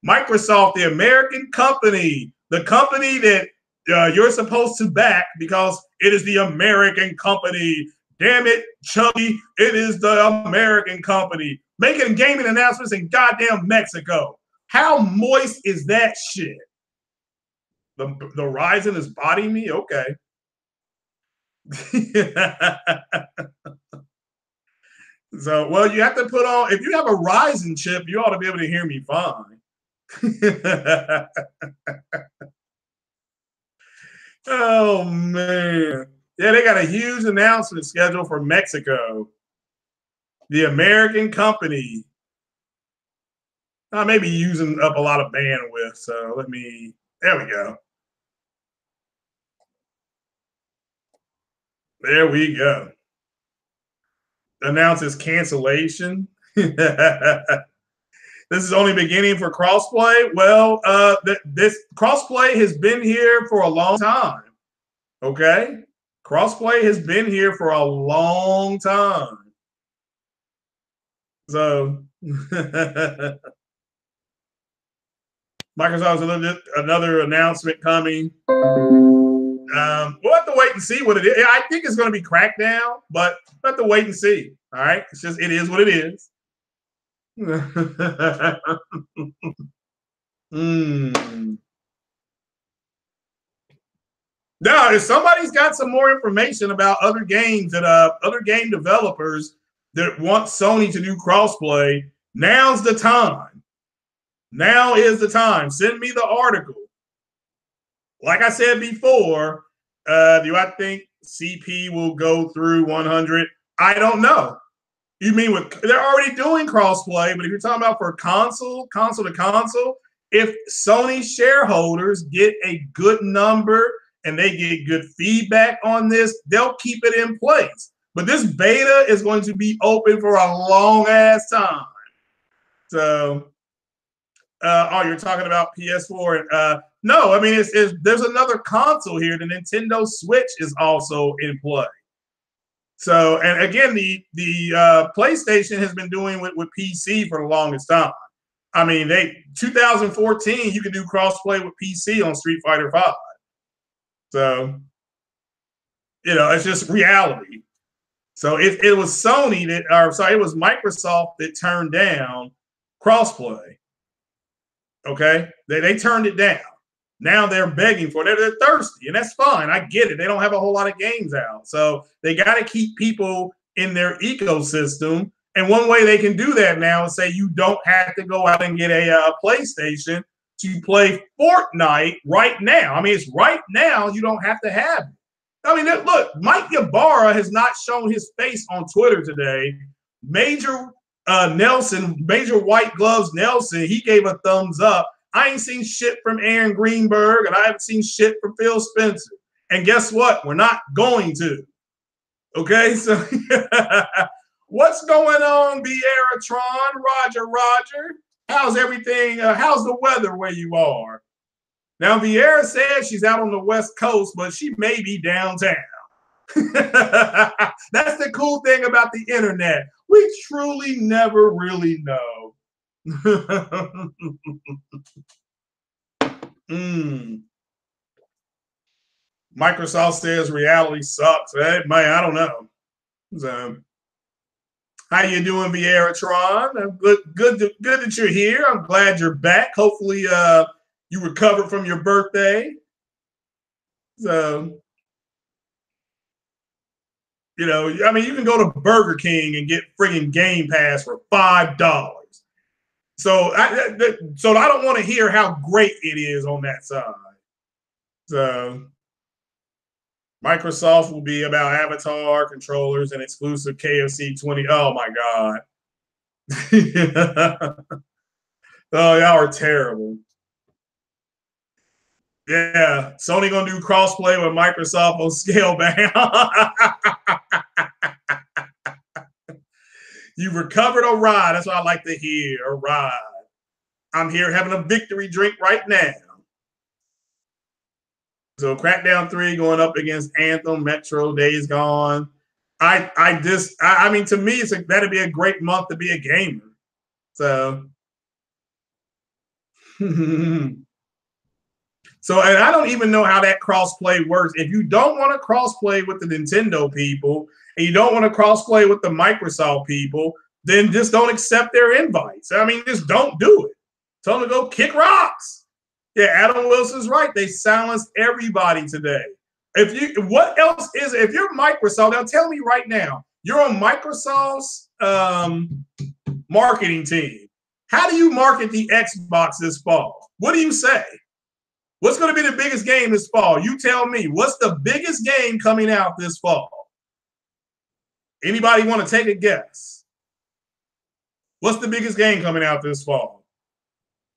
Microsoft, the American company, the company that you're supposed to back because it is the American company. Damn it, Chubby, it is the American company. Making gaming announcements in goddamn Mexico. How moist is that shit? The Ryzen is bodying me? Okay. So, well, you have to put on, if you have a Ryzen chip, you ought to be able to hear me fine. Oh, man. Yeah, they got a huge announcement scheduled for Mexico. The American company. I may be using up a lot of bandwidth, so let me, there we go. There we go. Announces cancellation. This is only beginning for crossplay. Well, this crossplay has been here for a long time. Okay, crossplay has been here for a long time. So Microsoft's another announcement coming. We'll have to wait and see what it is. I think it's going to be Crackdown, but we'll have to wait and see. All right, it's just it is what it is. Now, if somebody's got some more information about other games that other game developers that want Sony to do crossplay, now's the time. Now is the time. Send me the article. Like I said before, do I think CP will go through 100? I don't know. You mean they're already doing crossplay, but if you're talking about for console to console, if Sony shareholders get a good number and they get good feedback on this, they'll keep it in place. But this beta is going to be open for a long ass time. So, oh, you're talking about PS4. No, I mean, there's another console here. The Nintendo Switch is also in play. So, and again, the PlayStation has been doing with PC for the longest time. I mean, 2014, you could do crossplay with PC on Street Fighter V. So, it's just reality. So it was Sony it was Microsoft that turned down crossplay. Okay, they turned it down. Now they're begging for it. They're thirsty, and that's fine. I get it. They don't have a whole lot of games out, so they got to keep people in their ecosystem. And one way they can do that now is say you don't have to go out and get a PlayStation to play Fortnite right now. I mean, it's right now. You don't have to have it. I mean, look, Mike Ybarra has not shown his face on Twitter today. Major Nelson, Major White Gloves Nelson, he gave a thumbs up. I ain't seen shit from Aaron Greenberg, and I haven't seen shit from Phil Spencer. And guess what? We're not going to. Okay, so what's going on, Vieira-tron? Roger. How's everything? How's the weather where you are? Now, Vieira says she's out on the West Coast, but she may be downtown. That's the cool thing about the internet. We truly never really know. Microsoft says reality sucks. Hey, man, I don't know. So, how you doing, Vieira-tron? Good that you're here. I'm glad you're back. Hopefully, you recovered from your birthday. So, I mean, you can go to Burger King and get friggin' Game Pass for $5. So I don't want to hear how great it is on that side. So Microsoft will be about Avatar controllers and exclusive KFC 20. Oh my God. Oh, y'all are terrible. Yeah, Sony gonna do crossplay with Microsoft on Scalebound. You recovered a ride. That's what I like to hear. A ride. I'm here having a victory drink right now. So Crackdown 3 going up against Anthem, Metro, Days Gone. I mean, to me, that'd be a great month to be a gamer. So, so, and I don't even know how that crossplay works. If you don't want to crossplay with the Nintendo people and you don't want to crossplay with the Microsoft people, then just don't accept their invites. I mean, just don't do it. Tell them to go kick rocks. Yeah, Adam Wilson's right. They silenced everybody today. What else is it? If you're Microsoft, now tell me right now, you're on Microsoft's marketing team. How do you market the Xbox this fall? What do you say? What's going to be the biggest game this fall? You tell me. What's the biggest game coming out this fall? Anybody want to take a guess? What's the biggest game coming out this fall?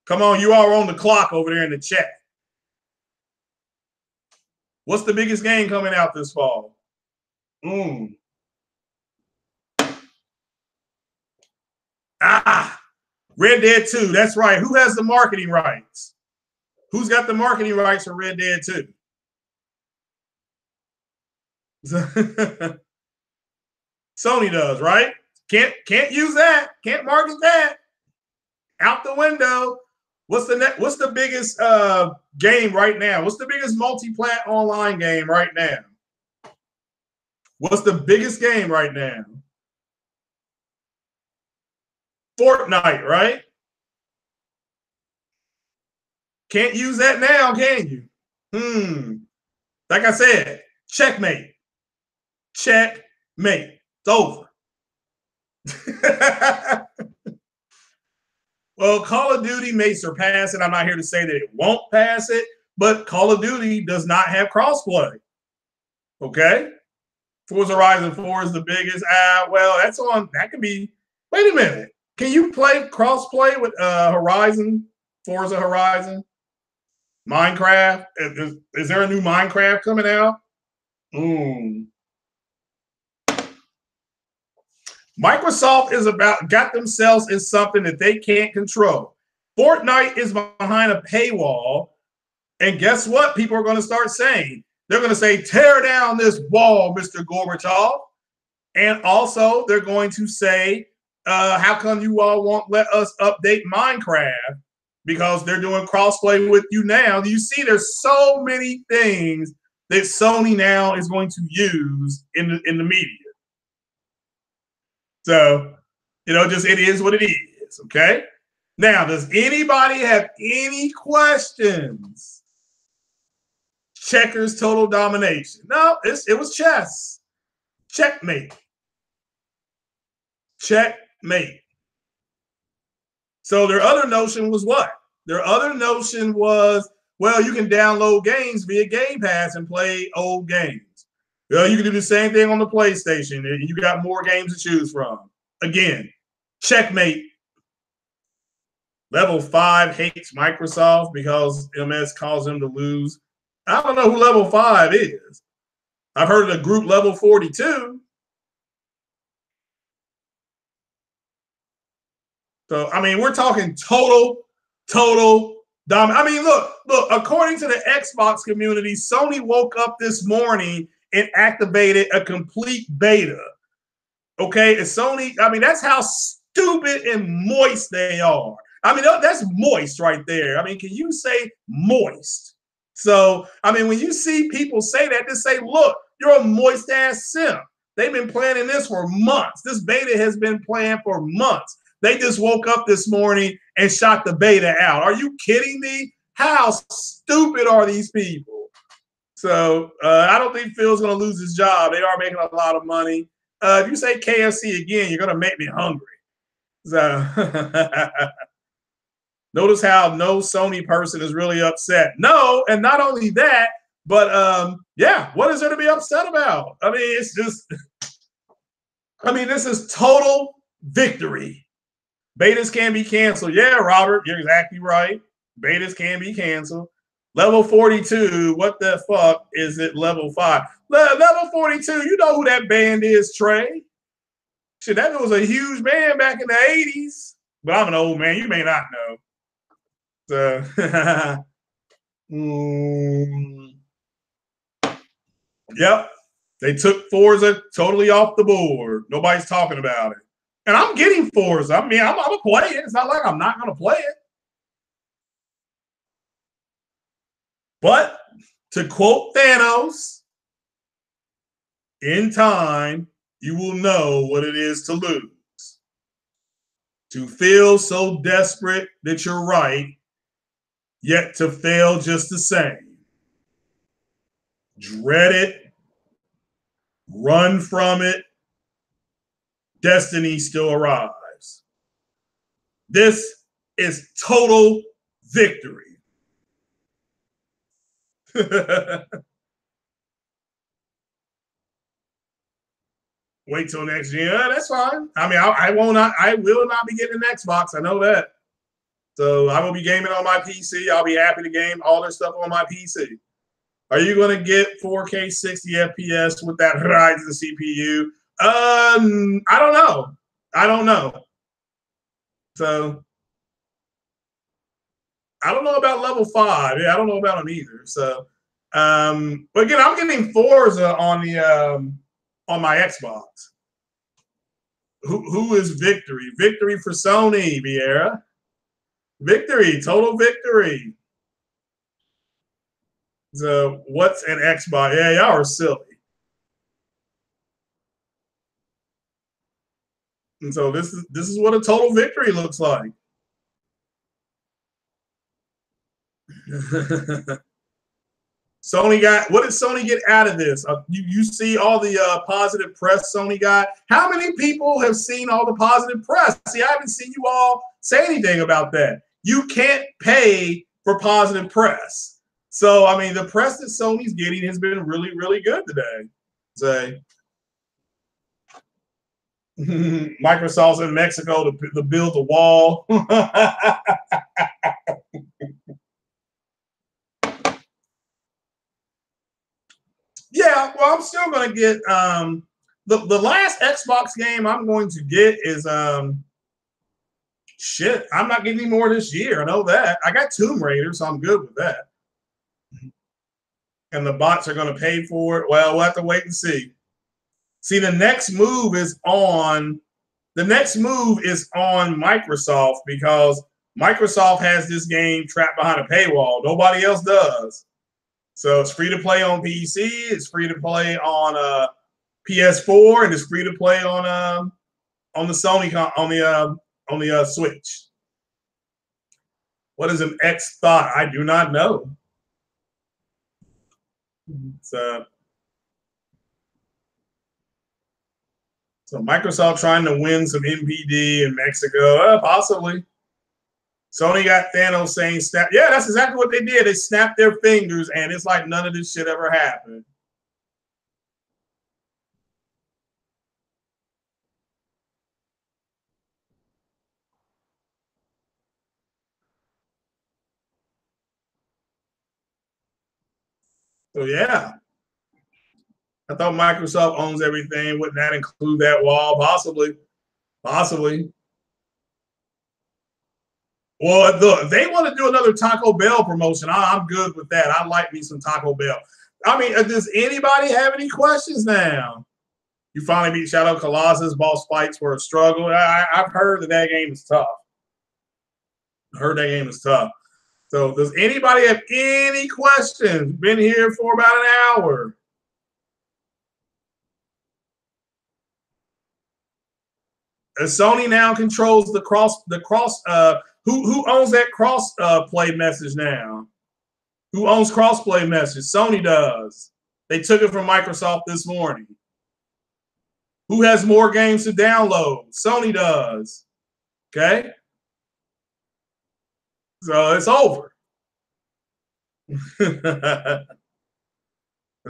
Come on, you are on the clock over there in the chat. What's the biggest game coming out this fall? Red Dead 2. That's right. Who has the marketing rights? Who's got the marketing rights for Red Dead 2? Sony does, right? Can't use that. Can't market that. Out the window. What's the biggest game right now? What's the biggest multi-plat online game right now? What's the biggest game right now? Fortnite, right? Can't use that now, can you? Like I said, checkmate. Checkmate. It's over. Well, Call of Duty may surpass it. I'm not here to say that it won't pass it, but Call of Duty does not have crossplay. Okay? Forza Horizon 4 is the biggest. Well, that's on. That could be. Wait a minute. Can you play crossplay with Horizon, Forza Horizon, Minecraft? Is there a new Minecraft coming out? Microsoft got themselves in something that they can't control. Fortnite is behind a paywall, and guess what? People are going to start saying. They're going to say, tear down this wall, Mr. Gorbachev. And also, they're going to say, how come you all won't let us update Minecraft? Because they're doing crossplay with you now. You see, there's so many things that Sony now is going to use in the media. So, just it is what it is, okay? Now, does anybody have any questions? Checkers total domination. No, it was chess. Checkmate. Checkmate. So their other notion was what? Their other notion was, well, you can download games via Game Pass and play old games. Well, you can do the same thing on the PlayStation, and you got more games to choose from. Again, checkmate. Level 5 hates Microsoft because MS calls them to lose. I don't know who Level 5 is. I've heard of the group Level 42. So, I mean, we're talking total domination. I mean, look, according to the Xbox community, Sony woke up this morning and activated a complete beta. Okay, and Sony, I mean, that's how stupid and moist they are. I mean, that's moist right there. I mean, can you say moist? So, I mean, when you see people say that, just say, look, you're a moist ass simp. They've been planning this for months. This beta has been planned for months. They just woke up this morning and shot the beta out. Are you kidding me? How stupid are these people? So I don't think Phil's going to lose his job. They are making a lot of money. If you say KFC again, you're going to make me hungry. So notice how no Sony person is really upset. No, and not only that, but yeah, what is there to be upset about? I mean, it's just, I mean, this is total victory. Betas can be canceled. Yeah, Robert, you're exactly right. Betas can be canceled. Level 42, what the fuck is it level 5? Level 42, you know who that band is, Trey. Shit, that was a huge band back in the 80s. But I'm an old man. You may not know. So, yep. They took Forza totally off the board. Nobody's talking about it. And I'm getting Forza. I mean, I'm going to play it. It's not like I'm not going to play it. But to quote Thanos, in time, you will know what it is to lose. To feel so desperate that you're right, yet to fail just the same. Dread it, run from it, destiny still arrives. This is total victory. Wait till next year. That's fine. I mean, I will not be getting an Xbox. I know that. So I will be gaming on my PC. I'll be happy to game all this stuff on my PC. Are you going to get 4K 60 FPS with that Ryzen CPU? I don't know. I don't know. So I don't know about level 5. Yeah, I don't know about them either. So, but again, I'm getting Forza on the on my Xbox. Who is victory? Victory for Sony, Vieira. Victory, total victory. So what's an Xbox? Yeah, y'all are silly. And so this is what a total victory looks like. Sony got, what did Sony get out of this? You see all the positive press Sony got. How many people have seen all the positive press? See, I haven't seen you all say anything about that. You can't pay for positive press. So, I mean, the press that Sony's getting has been really, really good today. Say, Microsoft's in Mexico to build a wall. Yeah, well, I'm still going to get the last Xbox game I'm going to get is shit. I'm not getting any more this year. I know that. I got Tomb Raider, so I'm good with that. And the bots are going to pay for it. Well, we'll have to wait and see. See, the next move is on Microsoft because Microsoft has this game trapped behind a paywall. Nobody else does. So it's free to play on PC. It's free to play on PS4, and it's free to play on the Sony on the Switch. What is an X thought? I do not know. So Microsoft trying to win some NPD in Mexico, possibly. Sony got Thanos saying snap. Yeah, that's exactly what they did. They snapped their fingers, and it's like none of this shit ever happened. So yeah. I thought Microsoft owns everything. Wouldn't that include that wall? Possibly. Possibly. Well, look, they want to do another Taco Bell promotion. I'm good with that. I like me some Taco Bell. I mean, does anybody have any questions now? You finally beat Shadow Colossus. Boss fights were a struggle. I've heard that game is tough. I heard that game is tough. So does anybody have any questions? Been here for about an hour. And Sony now controls the cross. Who owns that cross play message now? Who owns crossplay message? Sony does. They took it from Microsoft this morning. Who has more games to download? Sony does. Okay. So it's over. The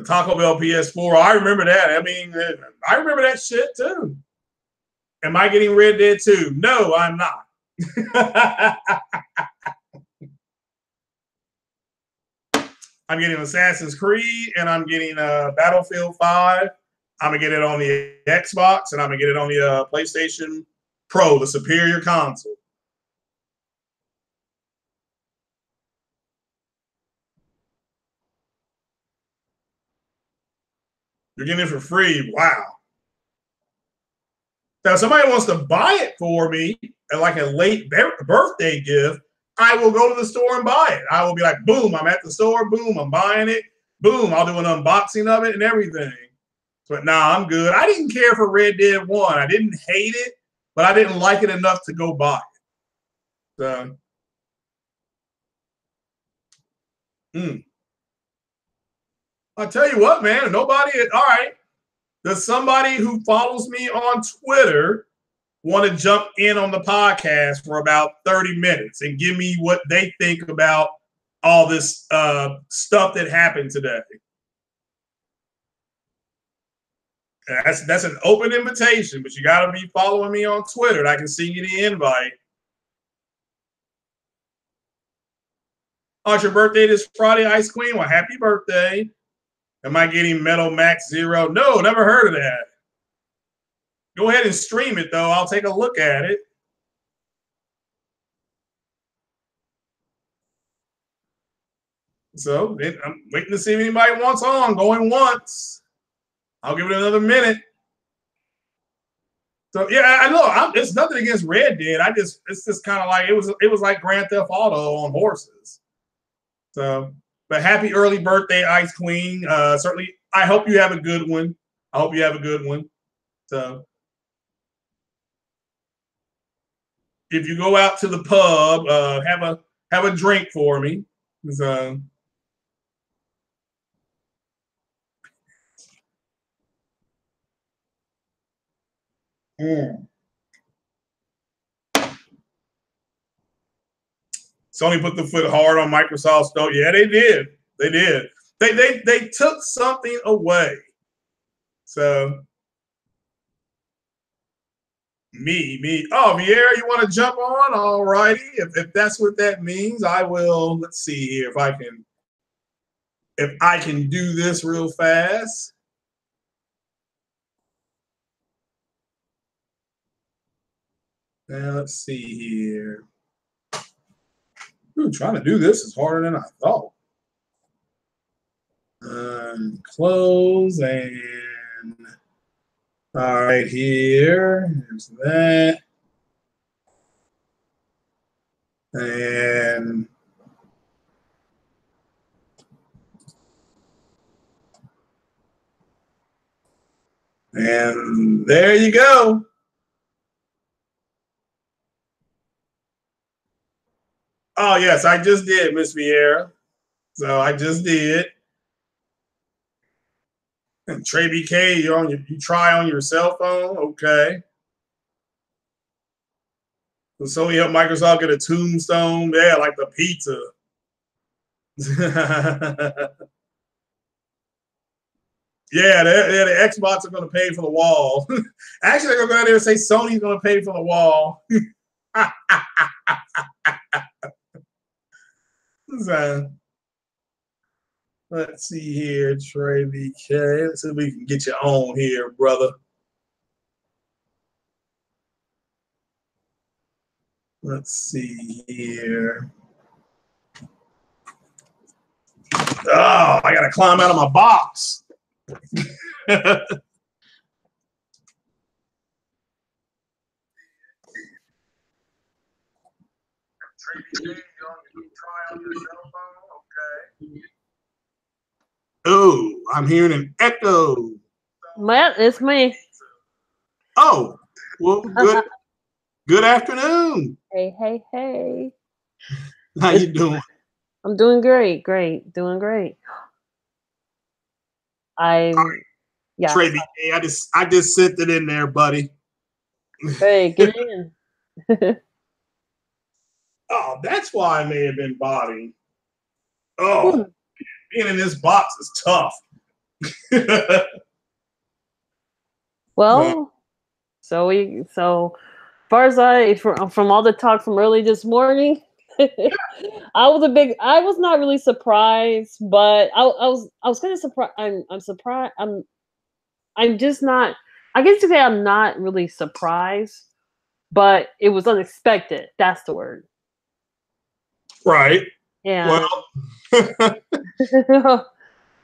Taco Bell PS4. I remember that. I mean, I remember that shit too. Am I getting Red Dead 2? No, I'm not. I'm getting Assassin's Creed, and I'm getting Battlefield 5. I'm going to get it on the Xbox, and I'm going to get it on the PlayStation Pro, the superior console. You're getting it for free. Wow. Now, if somebody wants to buy it for me at like a late birthday gift, I will go to the store and buy it. I will be like, boom, I'm at the store. Boom, I'm buying it. Boom, I'll do an unboxing of it and everything. But nah, I'm good. I didn't care for Red Dead 1. I didn't hate it, but I didn't like it enough to go buy it. So, I'll tell you what, man, nobody, all right. Does somebody who follows me on Twitter want to jump in on the podcast for about 30 minutes and give me what they think about all this stuff that happened today? That's an open invitation, but you got to be following me on Twitter. And I can send you the invite. Oh, it's your birthday this Friday, Ice Queen? Well, happy birthday. Am I getting Metal Max Zero? No, never heard of that. Go ahead and stream it, though. I'll take a look at it. So I'm waiting to see if anybody wants on. Going once. I'll give it another minute. So yeah, I know it's nothing against Red Dead. It's just kind of like it was like Grand Theft Auto on horses. So, but happy early birthday, Ice Queen. Certainly, I hope you have a good one. I hope you have a good one. So, if you go out to the pub, have a drink for me. So, Sony put the foot hard on Microsoft Store. Yeah, they did. They did. They took something away. So me. Oh, Vieira, you want to jump on? All righty. If that's what that means, I will. Let's see here if I can do this real fast. Now let's see here. Ooh, trying to do this is harder than I thought. Close and all right, here's that. And there you go. Oh, yes, I just did, Miss Vieira. So I just did. And Trey BK, you try on your cell phone? Okay. So Sony helped Microsoft get a tombstone. Yeah, like the pizza. Yeah, the Xbox are going to pay for the wall. Actually, they're going to go out there and say Sony's going to pay for the wall. So, let's see here, Trey BK. Let's see if we can get you on here, brother. Let's see here. Oh, I got to climb out of my box. Oh, I'm hearing an echo. Well, it's me. Oh, well, good afternoon. Hey. How you doing? I'm doing great. Doing great. Yeah. Trey BK, I just sent it in there, buddy. Hey, get in. Oh, that's why I may have been botting. Oh, being in this box is tough. Well, so far as from all the talk from early this morning, I was not really surprised, but I was kind of surprised. I'm surprised. I'm just not. I guess you say I'm not really surprised, but it was unexpected. That's the word. Right. Yeah. Well.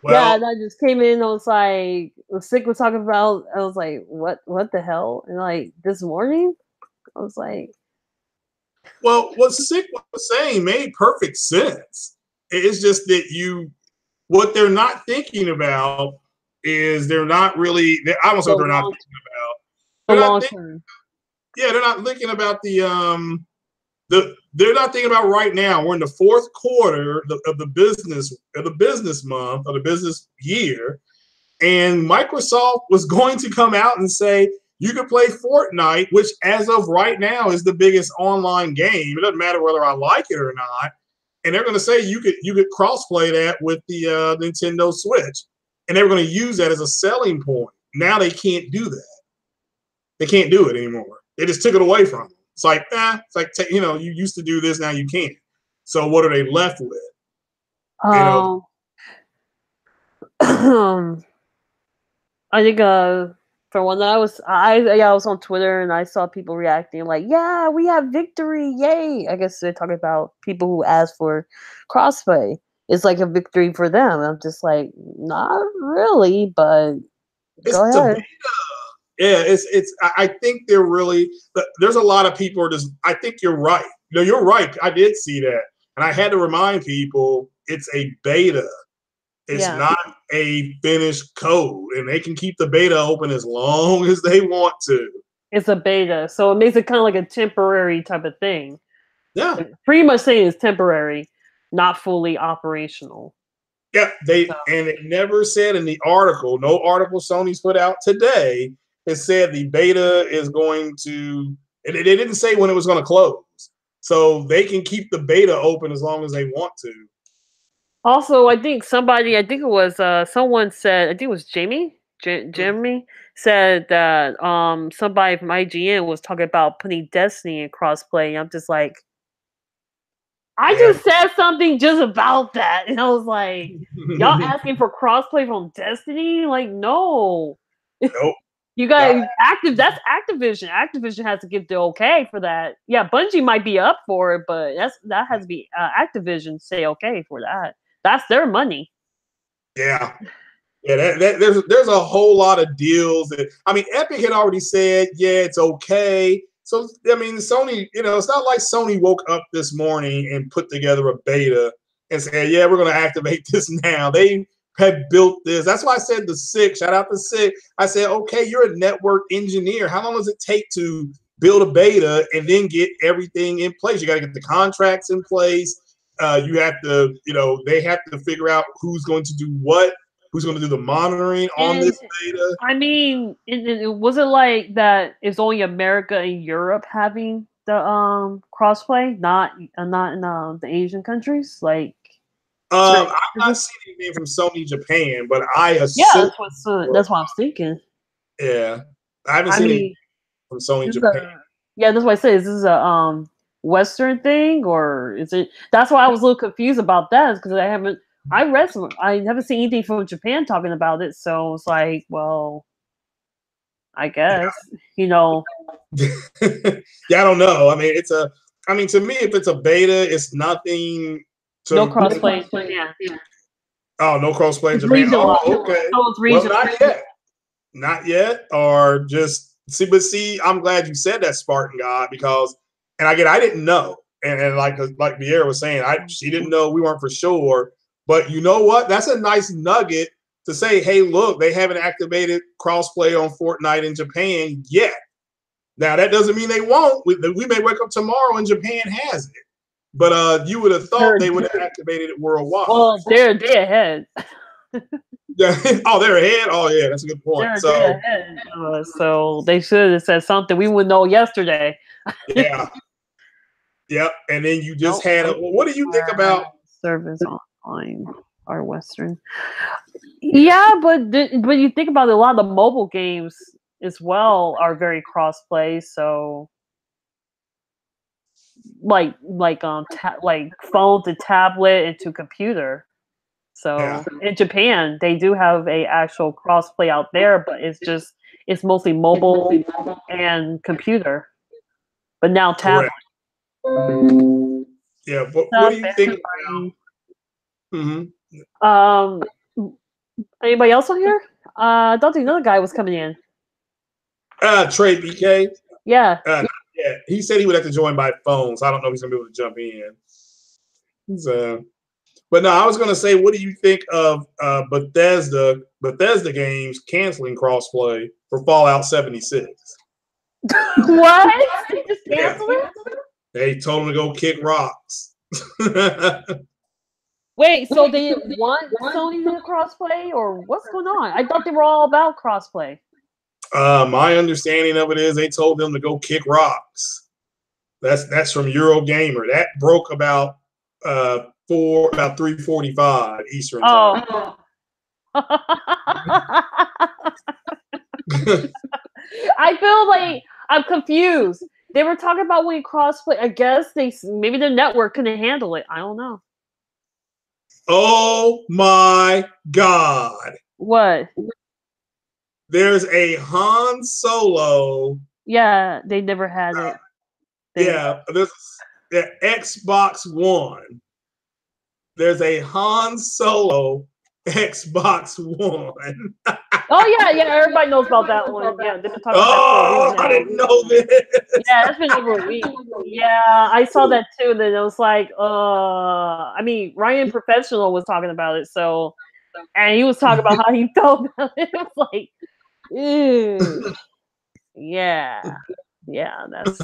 Yeah, Well, and I just came in. I was like, Sick was talking about. I was like, what the hell? And like this morning, I was like, what Sick was saying made perfect sense. It's just that what they're not thinking about is they're not really. I don't know the what they're not long, thinking about. the They're not long thinking. term. Yeah, they're not thinking about they're not thinking about right now. We're in the fourth quarter of the business month or the business year, and Microsoft was going to come out and say you can play Fortnite, which as of right now is the biggest online game. It doesn't matter whether I like it or not. And they're going to say you could crossplay that with the Nintendo Switch, and they were going to use that as a selling point. Now they can't do that. They can't do it anymore. They just took it away from them. It's like, you used to do this, now you can't. So what are they left with? You know, Um, I think for one that I was on Twitter and I saw people reacting like, yeah, we have victory, yay! I guess they're talking about people who asked for crossplay. It's like a victory for them. I'm just like, not really, but go it's a ahead. beta. Yeah, it's. I think they're really. There's a lot of people are just. I think you're right. No, you're right. I did see that, and I had to remind people it's a beta. It's Yeah, not a finished code, and they can keep the beta open as long as they want to. it's a beta, so it makes it kind of like a temporary type of thing. Yeah, Like, pretty much saying it's temporary, not fully operational. yeah. So, And it never said in the article. No article Sony's put out today. It said the beta is going to. And it didn't say when it was going to close, so they can keep the beta open as long as they want to. also, I think it was someone said, I think it was Jeremy said that somebody from IGN was talking about putting Destiny in crossplay. I'm just like, I Yeah. just said something just about that, and I was like, y'all asking for crossplay from Destiny? Like, no. Nope. You got Not, active. That's Activision. Activision has to give the okay for that. Yeah, Bungie might be up for it, but that has to be Activision say okay for that. That's their money. yeah. Yeah, there's a whole lot of deals that Epic had already said, yeah, it's okay. So Sony, it's not like Sony woke up this morning and put together a beta and said, yeah, we're going to activate this now. They have built this. That's why I said the Sick. Shout out to Sick. I said, okay, you're a network engineer. How long does it take to build a beta and then get everything in place? You got to get the contracts in place. You have to, they have to figure out who's going to do what. Who's going to do the monitoring on And this data? I mean, it wasn't like that. It's only America and Europe having the crossplay, not in the Asian countries. Like, I've certain not countries. seen anything from Sony Japan, but I Yeah, assume that's what I was thinking. yeah, I haven't I seen anything mean, from Sony this is Japan. yeah, that's why I say, is this a Western thing or is it? That's why I was a little confused about that, because I haven't seen anything from Japan talking about it. So it's like, well, I guess Yeah, I don't know. To me, if it's a beta, it's nothing no to. crossplay in Japan. Oh, no crossplay in It's Japan. regional. Oh, okay. So it's Well, regional. not yet, or just see. But see, I'm glad you said that, Spartan God, because, and again, I didn't know, and like Vieira was saying, she didn't know. We weren't for sure, but you know what? That's a nice nugget to say. Hey, look, they haven't activated crossplay on Fortnite in Japan yet. Now that doesn't mean they won't. We may wake up tomorrow and Japan has it, but you would have thought they would have activated it worldwide. Well, they're ahead. Yeah. Oh, they're ahead. Oh, yeah, that's a good point. They're ahead. So they should have said something we would know yesterday. Yeah. Yep. And then you just Nope. had what do you think about Service online or Western? Yeah, but you think about it, a lot of the mobile games as well are very crossplay. So like like phone to tablet and to computer. So in Japan, they do have a actual crossplay out there, but it's mostly mobile and computer. But now tablet. Yeah, what do you think about? Um, Anybody else on here? I thought another guy was coming in. Trey BK. Yeah. Yeah, he said he would have to join by phone, so I don't know if he's gonna be able to jump in. So, but no, I was gonna say, what do you think of Bethesda games canceling crossplay for Fallout 76? What? They just canceled it? They told him to go kick rocks. Wait, so they didn't want Sony to crossplay, or what's going on? I thought they were all about crossplay. My understanding of it is they told them to go kick rocks. That's from Eurogamer. That broke about 3:45 Eastern time. Oh. I feel like I'm confused. They were talking about when crossplay. I guess maybe the network couldn't handle it. I don't know. Oh my God! What? There's a Han Solo. Yeah, they never had it. There's the Xbox One. There's a Han Solo Xbox One. Oh yeah, everybody knows about that one. Yeah, they've been talking about that for a week now. I didn't know this. Yeah, it's been over a week. Yeah, I saw that too. And then it was like, I mean, Ryan Professional was talking about it, so, and he was talking about how he felt about it. It was like, ew. Yeah, that's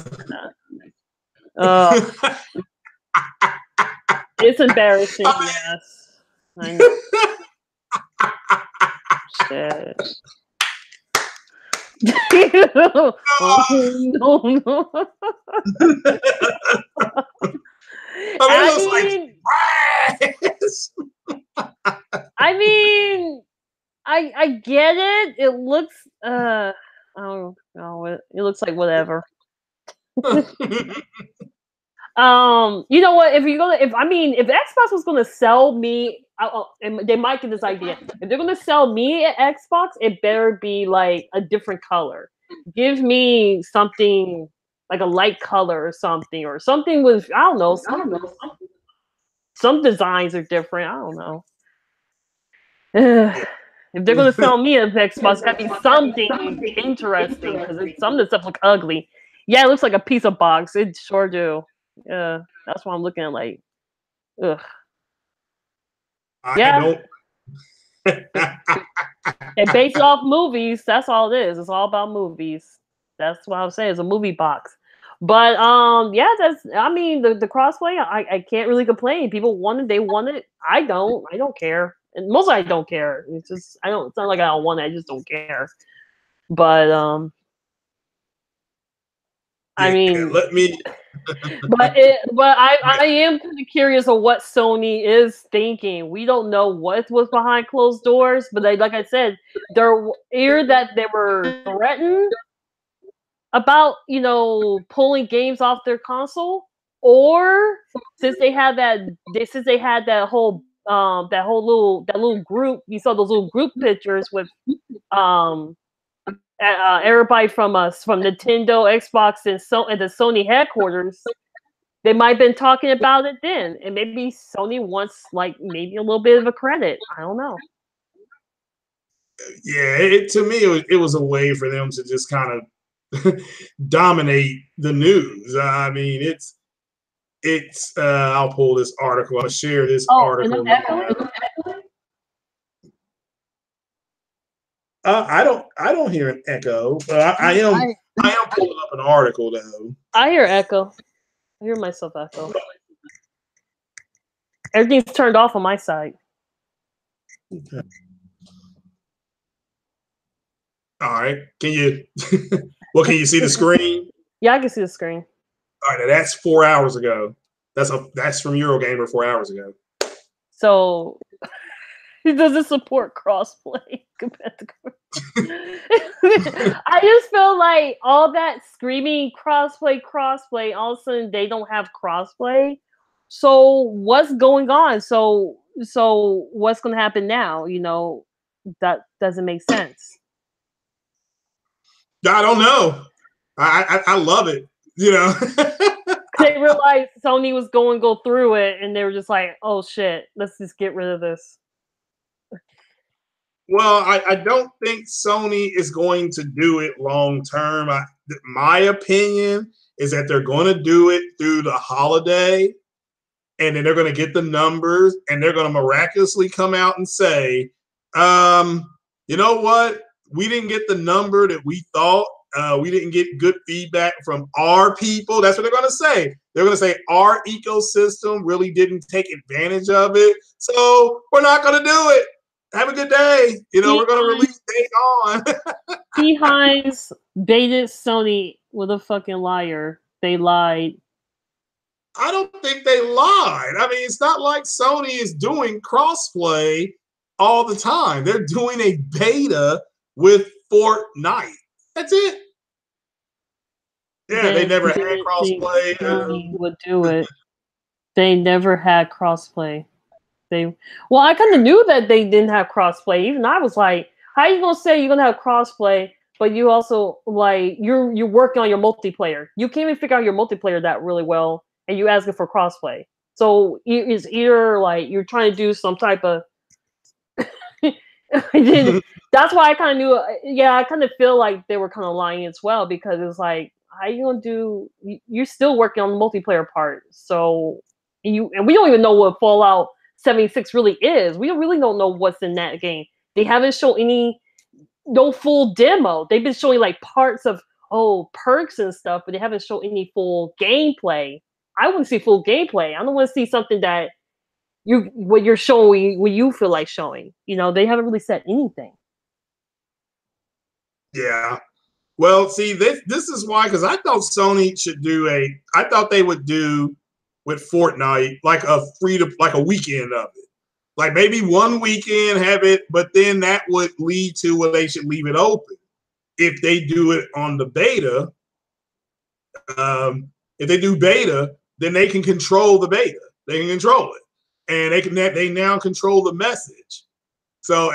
it's embarrassing. Yes, I know. Shit. Oh, no. I get it. It looks oh no, it looks like whatever. You know what? If Xbox was gonna sell me, and they might get this idea. If they're gonna sell me an Xbox, it better be like a different color. Give me something like a light color or something with I don't know. Some designs are different. I don't know. If they're gonna sell me an Xbox, it's gotta be something interesting because some of the stuff look ugly. Yeah, it looks like a pizza box. It sure do. Yeah, that's what I'm looking at. Like, ugh. Yeah. And based off movies, that's all it is. It's all about movies. That's what I'm saying. It's a movie box. But yeah, the crossplay. I can't really complain. People want it. They want it. I don't care. And mostly I don't care. It's just it's not like I don't want it. I just don't care. But I mean, let me. but I am kind of curious of what Sony is thinking. We don't know what was behind closed doors, but like I said, either that they were threatened about pulling games off their console, or since they had that whole little group. You saw those little group pictures with everybody from Nintendo, Xbox, and the Sony headquarters. They might have been talking about it then, and maybe Sony wants maybe a little bit of a credit. I don't know. Yeah, to me it was a way for them to just kind of dominate the news. I mean, it's. I'll pull this article. I'll share this article. I don't hear an echo. I am pulling up an article though. I hear echo. I hear myself echo. Everything's turned off on my side. Okay. All right. Can you? Can you see the screen? Yeah, I can see the screen. All right. That's 4 hours ago. That's from Eurogamer 4 hours ago. So he doesn't support crossplay. I just feel like all that screaming crossplay, all of a sudden they don't have crossplay. So what's going on? So what's going to happen now? That doesn't make sense. I don't know. I love it. They realized Sony was going to go through it, and they were just like, "Oh shit, let's just get rid of this." Well, I don't think Sony is going to do it long term. My opinion is that they're going to do it through the holiday, and then they're going to get the numbers, and they're going to miraculously come out and say, you know what? We didn't get the number that we thought. We didn't get good feedback from our people. That's what they're going to say. They're going to say our ecosystem really didn't take advantage of it, so we're not going to do it. Have a good day. You know, we're going to release Day On. P. Hines baited Sony with a fucking liar. They lied. I don't think they lied. I mean, it's not like Sony is doing crossplay all the time. They're doing a beta with Fortnite. That's it. Yeah, they never had crossplay. Sony would do it. They never had crossplay. Well, I kind of knew that they didn't have crossplay. Even I was like, how are you gonna say you're gonna have crossplay, but you also like you're working on your multiplayer. You can't even figure out your multiplayer that really well, and you asking for crossplay. So it's either like you're trying to do some type of. That's why I kind of knew. Yeah, I kind of feel like they were kind of lying as well because it's like, how you gonna do? You're still working on the multiplayer part. So and we don't even know what Fallout 76 really is. We really don't know what's in that game. They haven't shown no full demo. They've been showing like parts of perks and stuff, but they haven't shown any full gameplay. I want to see full gameplay. I don't want to see something that what you're showing what you feel like showing. You know, they haven't really said anything. Yeah. Well, see, this is why, because I thought Sony should I thought they would do with Fortnite like like a weekend of it. Like maybe one weekend have it, but then that would lead to where they should leave it open. If they do it on the beta, if they do beta, then they can control the beta. They can control it, and they now control the message. So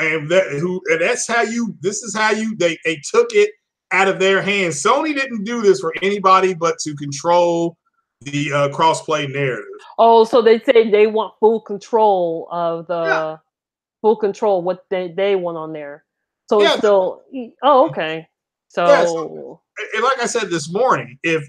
that's how this is how they took it out of their hands. Sony didn't do this for anybody but to control the crossplay narrative. Oh, so they say they want full control of the full control what they want on there. So it's still okay. So and like I said this morning, if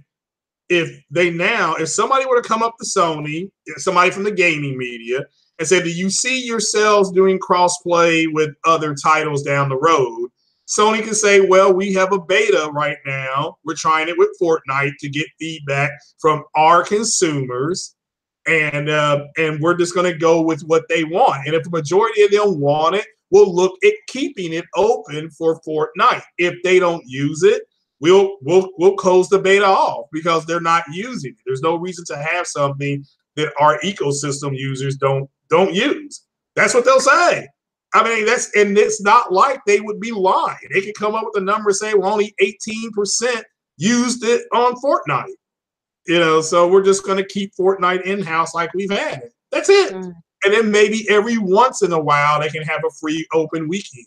somebody were to come up to Sony, somebody from the gaming media, and said, do you see yourselves doing crossplay with other titles down the road? Sony can say, well, we have a beta right now. We're trying it with Fortnite to get feedback from our consumers. And we're just going to go with what they want. And if the majority of them want it, we'll look at keeping it open for Fortnite. If they don't use it, we'll close the beta off because they're not using it. There's no reason to have something that our ecosystem users don't use. That's what they'll say. I mean, and it's not like they would be lying. They could come up with a number and say, well, only 18% used it on Fortnite. You know, so we're just going to keep Fortnite in-house like we've had it. That's it. And then maybe every once in a while they can have a free open weekend.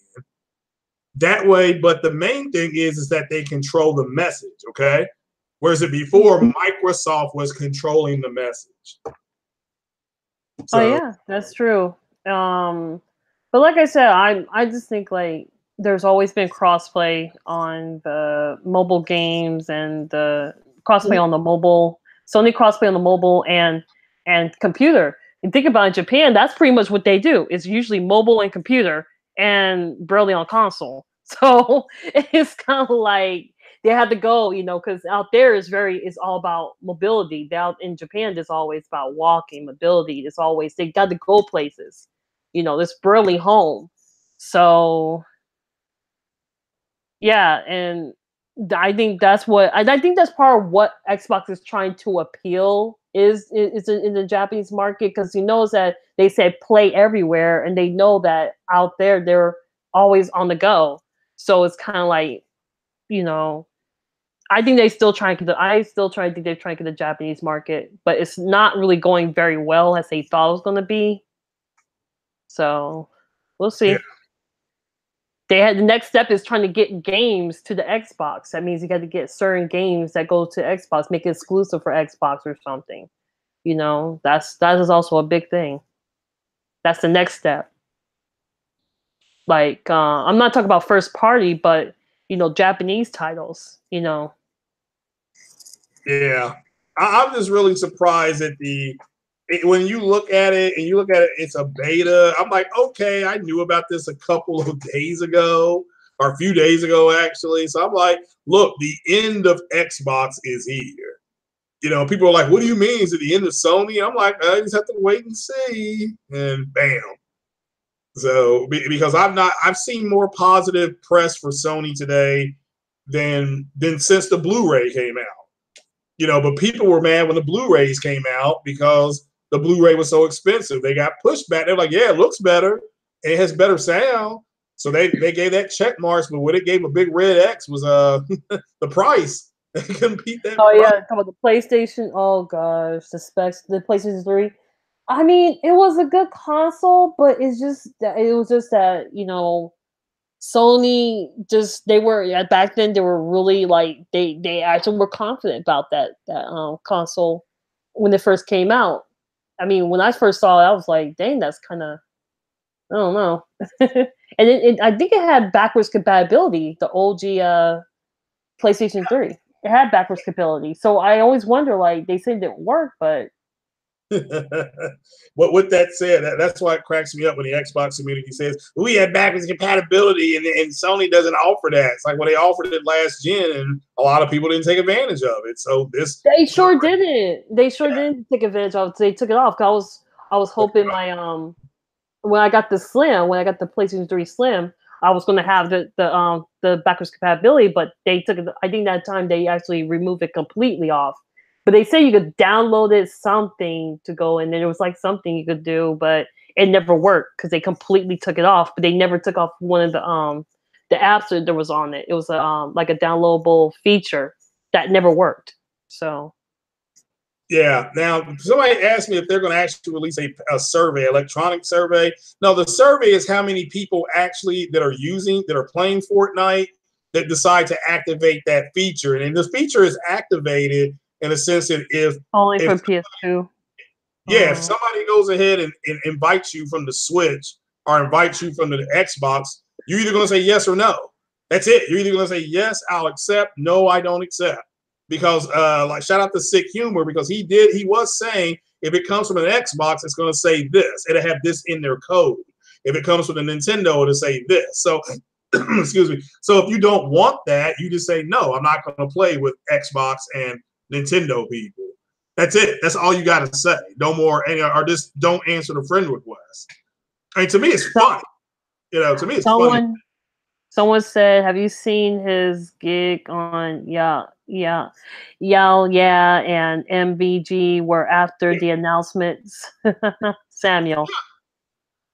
That way, but the main thing is that they control the message, okay? Whereas before, Microsoft was controlling the message. So, yeah, that's true. But like I said, I just think like there's always been crossplay on the mobile games and the crossplay on the mobile, Sony crossplay on the mobile and computer. And think about it, in Japan, that's pretty much what they do. It's usually mobile and computer and barely on console. So it's kind of like they had to go, you know, because out there it's all about mobility. Out in Japan, it's always about walking, mobility. It's always they got to go places. You know, it's barely home. So yeah, and I think that's part of what Xbox is trying to appeal is in the Japanese market, because he knows that they said play everywhere, and they know that out there they're always on the go. So it's kind of like, you know, I think they still trying to think they're trying to get the Japanese market, but it's not really going very well as they thought it was going to be. So we'll see. Yeah. The next step is trying to get games to the Xbox. That means you got to get certain games that go to Xbox, make it exclusive for Xbox or something. You know, that is also a big thing. That's the next step. Like, I'm not talking about first party, but Japanese titles. Yeah, I'm just really surprised at when you look at it and you look at it, it's a beta. I'm like, okay, I knew about this a couple of days ago or a few days ago, actually. So I'm like, look, the end of Xbox is here. People are like, what do you mean? Is it the end of Sony? I'm like, I just have to wait and see. And bam. So because I've seen more positive press for Sony today than since the Blu-ray came out. But people were mad when the Blu-rays came out because the Blu-ray was so expensive. They got pushed back. They're like, yeah, it looks better. It has better sound. So they gave that check marks, but what it gave a big red X was the price. They couldn't beat that. Oh yeah, talk about the PlayStation. Oh gosh, the specs, the PlayStation 3. I mean, it was a good console, but it was just that Sony they were back then they were really like they actually were confident about that console when it first came out. I mean, when I first saw it, I was like, dang, that's kind of, I don't know. And I think it had backwards compatibility, the OG PlayStation 3. It had backwards compatibility. So I always wonder, like, they say it didn't work, but But with that said, that's why it cracks me up when the Xbox community says we had backwards compatibility and Sony doesn't offer that. It's like, well, they offered it last gen and a lot of people didn't take advantage of it. So they sure didn't. They sure didn't take advantage of it. They took it off. I was hoping my when I got the PlayStation 3 Slim, I was going to have the backwards compatibility, but they took it. I think that time they actually removed it completely off. But they say you could download it something to go, and then there was like something you could do, but it never worked because they completely took it off. But they never took off one of the apps that there was on it. It was like a downloadable feature that never worked. So. Yeah. Now, somebody asked me if they're going to actually release a survey, electronic survey. No, the survey is how many people actually that are playing Fortnite that decide to activate that feature. And this feature is activated in a sense that if from PS2. Yeah, if somebody goes ahead and invites you from the Switch or invites you from the Xbox, you're either going to say yes or no. That's it. You're either going to say yes, I'll accept. No, I don't accept. Because like shout out to Sick Humor because he was saying if it comes from an Xbox, it's going to say this. It'll have this in their code. If it comes from a Nintendo, it'll say this. So excuse me. So if you don't want that, you just say no. I'm not going to play with Xbox and Nintendo people. That's it. That's all you got to say. No more, or just don't answer the friend request. I mean, to me, it's funny. To me, it's funny. Someone said, "Have you seen his gig on Yeah, and MVG were after the announcements?" Samuel.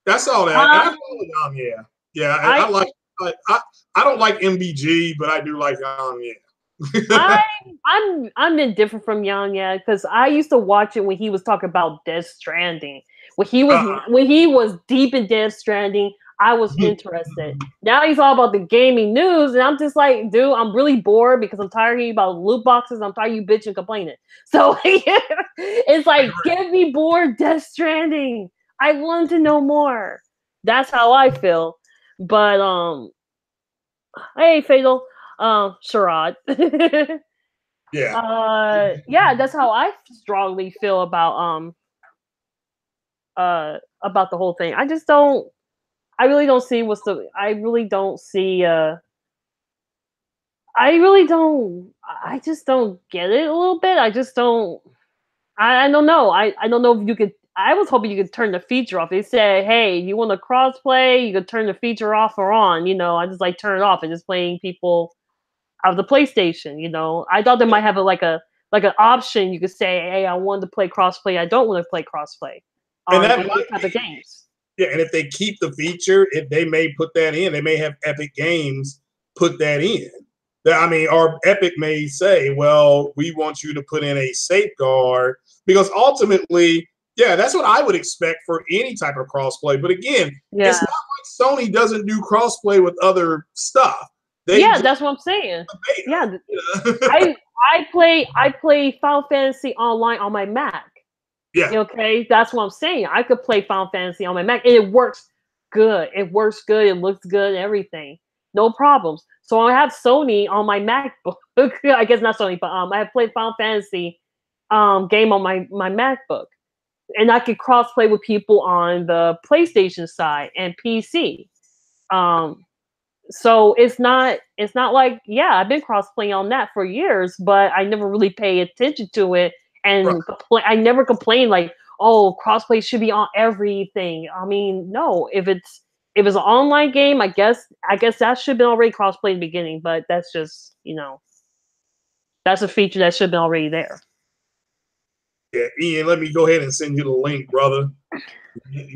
That's all that. I like. I don't like MVG, but I do like I'm indifferent from Yang because I used to watch it when he was talking about Death Stranding. When he was deep in Death Stranding, I was interested. Now he's all about the gaming news, and I'm just like, dude, I'm really bored because I'm tired of hearing about loot boxes. I'm tired of you bitching complaining. So it's like, get me bored, Death Stranding. I want to know more. That's how I feel. But hey, Fatal. Sherrod. Yeah, that's how I strongly feel about the whole thing. I really don't see I just don't get it a little bit. I don't know. I don't know if you could. I was hoping you could turn the feature off. They said, hey, you want to crossplay? You could turn the feature off or on. I just like turn it off and just playing people out of the PlayStation. I thought they might have an option. You could say, hey, I want to play crossplay. I don't want to play crossplay on these type of games. Yeah, and if they keep the feature, they may put that in. They may have Epic Games put that in. Or Epic may say, well, we want you to put in a safeguard because ultimately, yeah, that's what I would expect for any type of crossplay. But again, it's not like Sony doesn't do crossplay with other stuff. That's what I'm saying. Yeah, I play Final Fantasy online on my Mac. Yeah. Okay, that's what I'm saying. I could play Final Fantasy on my Mac, and it works good. It works good. It looks good. Everything, no problems. So I have Sony on my MacBook. I guess not Sony, but I have played Final Fantasy game on my MacBook, and I could cross play with people on the PlayStation side and PC. Um, so it's not like, yeah, I've been cross playing on that for years, but I never really pay attention to it, Right. and I never complain like, oh, crossplay should be on everything. I mean, no, if it's an online game, I guess that should have been already crossplay in the beginning, but that's just, that's a feature that should have been already there. Yeah, Ian, let me go ahead and send you the link, brother.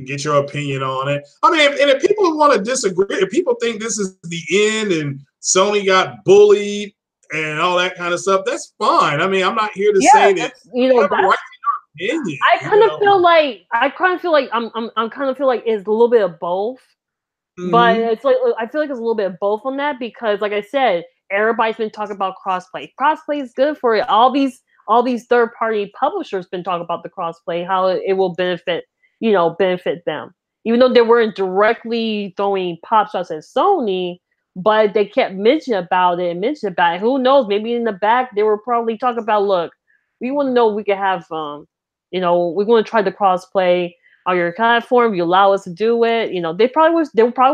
Get your opinion on it. I mean, and if people want to disagree, if people think this is the end and Sony got bullied and all that kind of stuff, that's fine. I mean, I'm not here to say that you have a right to your opinion. I kind of feel like I'm kind of feel like it's a little bit of both, but it's like I feel like it's a little bit of both on that because, like I said, everybody's been talking about crossplay. Crossplay is good for it. All these third party publishers been talking about the crossplay, how it will benefit them, even though they weren't directly throwing pop shots at Sony, but they kept mentioning about it. Who knows? Maybe in the back they were probably talking about, look, we want to know if we can have we want to try the crossplay on your platform. You allow us to do it. There probably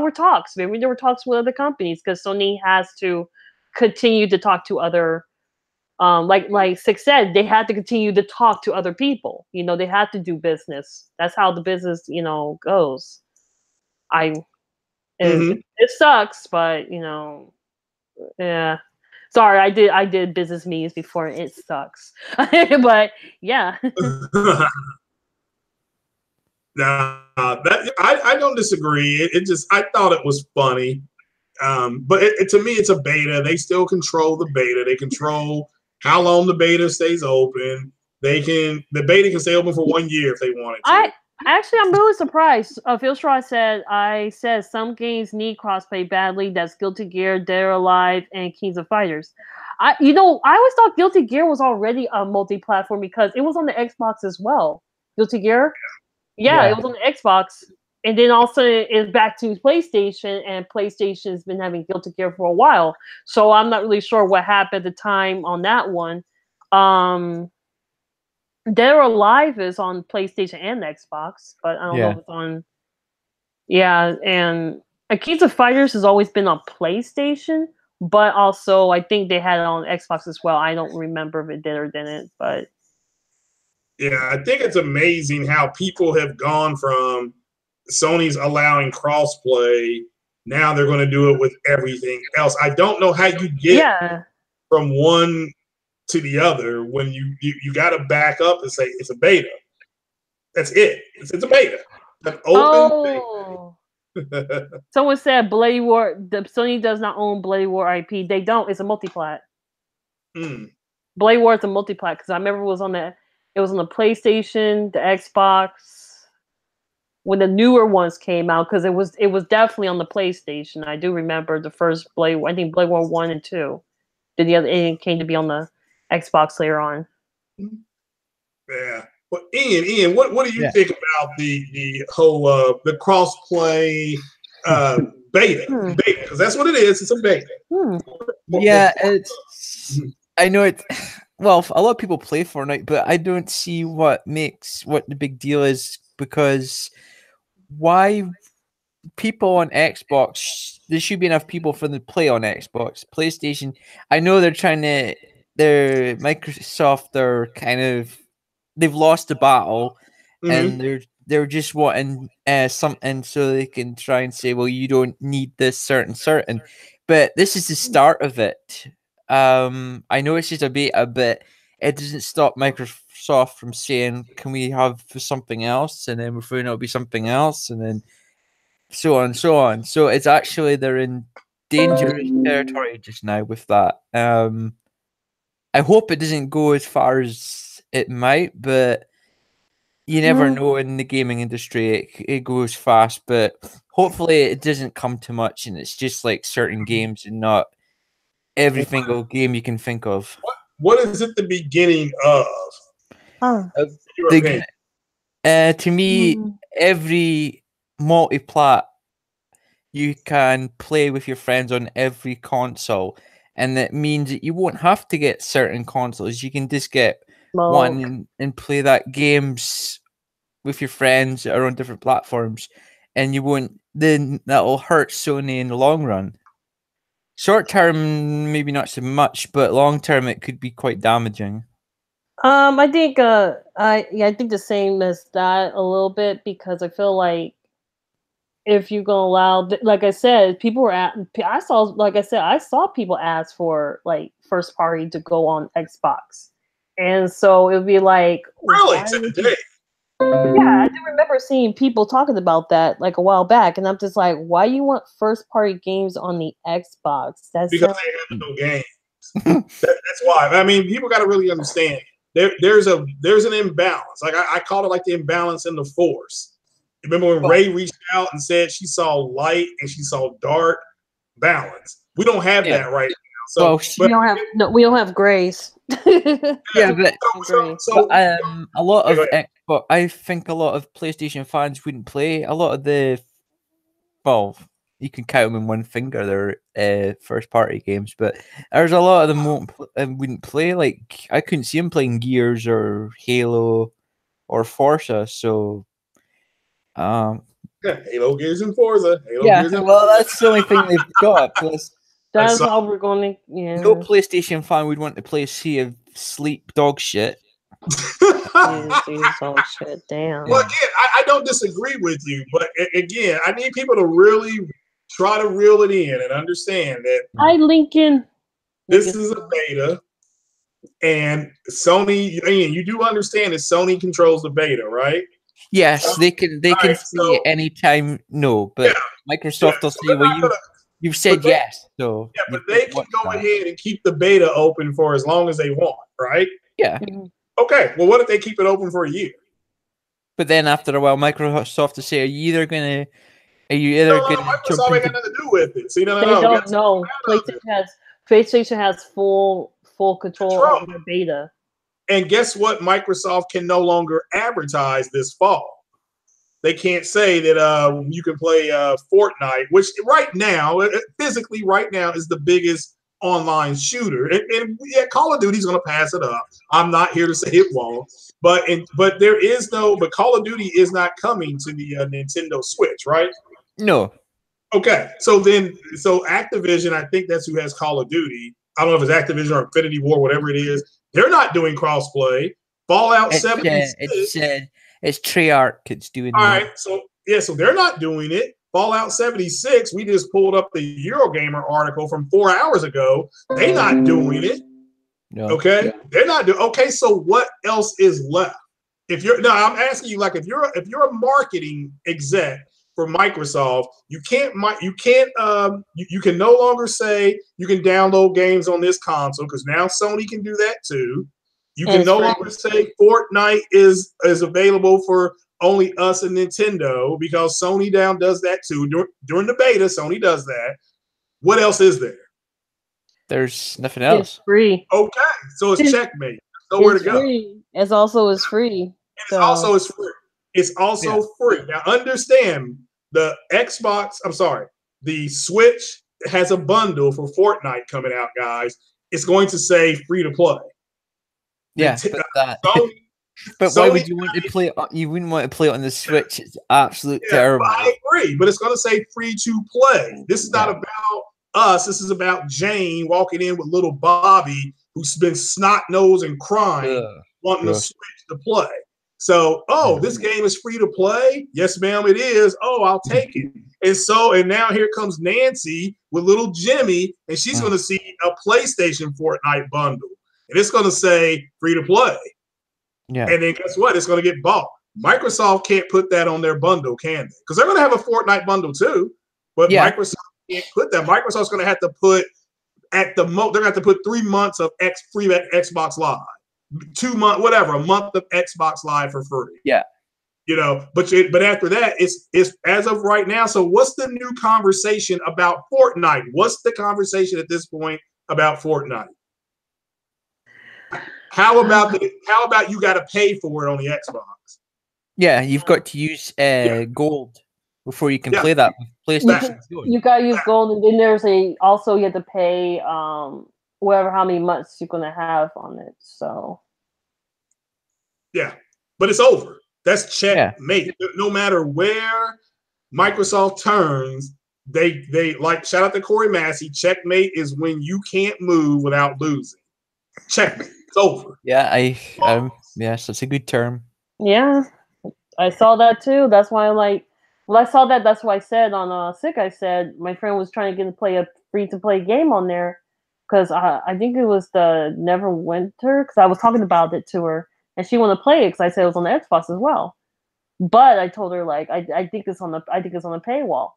were talks. Maybe there were talks with other companies because Sony has to continue to talk to other. Like Six said, they had to continue to talk to other people. They had to do business. That's how the business, goes. It sucks, but yeah. Sorry, I did business meetings before. And it sucks, but yeah. Nah, I don't disagree. It just I thought it was funny, but to me it's a beta. They still control the beta. They control how long the beta stays open. The beta can stay open for 1 year if they wanted to. I'm really surprised. Phil Straw said some games need crossplay badly. That's Guilty Gear, Dead or Alive, and Kings of Fighters. I always thought Guilty Gear was already a multi-platform because it was on the Xbox as well. Guilty Gear, yeah. It was on the Xbox, and then also it's back to PlayStation, and PlayStation's been having Guilty Gear for a while. So I'm not really sure what happened at the time on that one. Dead or Alive is on PlayStation and Xbox, but I don't know if it's on. Yeah, and Keys of Fighters has always been on PlayStation, but also I think they had it on Xbox as well. I don't remember if it did or didn't, but yeah, I think it's amazing how people have gone from Sony's allowing crossplay. Now they're going to do it with everything else. I don't know how you get from one to the other when you got to back up and say it's a beta. That's it. It's a beta. An open beta. Someone said Bloody War. Sony does not own Bloody War IP. They don't. It's a multiplat. Bloody War is a multiplat because I remember it was on the PlayStation, the Xbox, when the newer ones came out, because it was definitely on the PlayStation. I do remember the first Bloody War. I think Bloody War 1 and 2. Then the other it came to be on the Xbox later on. Yeah. Well, Ian, what do you think about the whole the crossplay beta? Because that's what it is. It's a beta. Yeah, I know it. Well, a lot of people play Fortnite, but I don't see what the big deal is, because why people on Xbox? There should be enough people for them to play on Xbox. PlayStation, I know Microsoft are they've lost the battle, and they're just wanting something so they can try and say, well, you don't need this certain, but this is the start of it. I know it's just a beta, but it doesn't stop Microsoft from saying, can we have something else? And then we're finding it'll be something else, and then so on and so on. So it's actually, they're in dangerous territory just now with that. I hope it doesn't go as far as it might, but you never know in the gaming industry. It goes fast, but hopefully it doesn't come to much, and it's just like certain games and not every single game you can think of. What is it the beginning of? To me, every multi-plat you can play with your friends on every console, and that means that you won't have to get certain consoles. You can just get one and play that games with your friends that are on different platforms, and you won't. Then that'll hurt Sony in the long run. Short term, maybe not so much, but long term, it could be quite damaging. I think I think the same as that a little bit, because I feel like if you're gonna allow, like I said, people were at. I saw, like I said, I saw people ask for like first party to go on Xbox, and so it would be like, really today. Yeah, I do remember seeing people talking about that like a while back, and I'm just like, why you want first party games on the Xbox? That's because they have no games. That's why. I mean, people got to really understand. There's an imbalance. Like I call it like the imbalance in the Force. Remember when Rey reached out and said she saw light and she saw dark? Balance. We don't have that right now. So we don't have grace. Yeah, but a lot of Xbox, I think a lot of PlayStation fans wouldn't play a lot of the. Well, you can count them in one finger. They're first party games, but there's a lot of them wouldn't play. Like I couldn't see them playing Gears or Halo or Forza. So, Halo, Gears, and Forza. Gears and that's the only thing they've got. Plus, that's all we're going to. Yeah. No PlayStation fan would want to play Sea of Sleep dog shit. Dog shit. Damn. Well, again, I don't disagree with you, but again, I need people to really try to reel it in and understand that. Hi, Lincoln. This is a beta, and Sony. You do understand that Sony controls the beta, right? Yes, they can say anytime no, but Microsoft will say, well, you've said yes, so yeah, but they can go ahead and keep the beta open for as long as they want, right? Yeah. Okay. Well, what if they keep it open for a year? But then after a while, Microsoft will say, "Are you either gonna?" Microsoft ain't got nothing to do with it. See, no. They don't know. PlayStation has full control over the beta. And guess what? Microsoft can no longer advertise this fall. They can't say that you can play Fortnite, which right now, physically right now, is the biggest online shooter. And Call of Duty's going to pass it up. I'm not here to say it won't. But Call of Duty is not coming to the Nintendo Switch, right? No. Okay. So Activision, I think that's who has Call of Duty. I don't know if it's Activision or Infinity War, whatever it is. They're not doing crossplay. Fallout 76. It's Treyarch. It's doing. All right. So they're not doing it. Fallout 76. We just pulled up the Eurogamer article from 4 hours ago. They're not doing it. No. Okay. They're not doing. Okay. So what else is left? I'm asking you, like, if you're a marketing exec for Microsoft, you can no longer say you can download games on this console, because now Sony can do that too. You can no longer say Fortnite is available for only us and Nintendo, because Sony does that too. During the beta, Sony does that. What else is there? There's nothing else. It's free. Okay, so it's checkmate. There's nowhere to go. Free. It's also free. It's also free. Now understand, the Switch has a bundle for Fortnite coming out, guys. It's going to say free to play. Yeah, but why would you want to play? You wouldn't want to play it on the Switch. It's absolutely terrible. I agree, but it's going to say free to play. This is not about us. This is about Jane walking in with little Bobby, who's been snot nosed and crying, wanting the Switch to play. So, this game is free to play? Yes, ma'am, it is. Oh, I'll take it. And now here comes Nancy with little Jimmy, and she's going to see a PlayStation Fortnite bundle, and it's going to say free to play. Yeah. And then guess what? It's going to get bought. Microsoft can't put that on their bundle, can they? Because they're going to have a Fortnite bundle too, but Microsoft can't put that. Microsoft's going to have to put they're going to have to put 3 months of free Xbox Live. 2 months, whatever, a month of Xbox Live for free. Yeah. But after that, it's as of right now. So what's the new conversation about Fortnite? What's the conversation at this point about Fortnite? How about you got to pay for it on the Xbox? Yeah, you've got to use gold. before you can play that PlayStation. You gotta use gold, and then there's also you have to pay whatever how many months you're gonna have on it. So yeah, but it's over. That's checkmate. Yeah. No matter where Microsoft turns, they like, shout out to Corey Massey. Checkmate is when you can't move without losing. Checkmate. It's over. Yeah, yes, that's a good term. Yeah, I saw that too. That's why I saw that. That's why I said on Sick. I said my friend was trying to get to play a free-to-play game on there because I think it was the Neverwinter, because I was talking about it to her and she wanted to play it because I said it was on the Xbox as well. But I told her like I think it's on the paywall.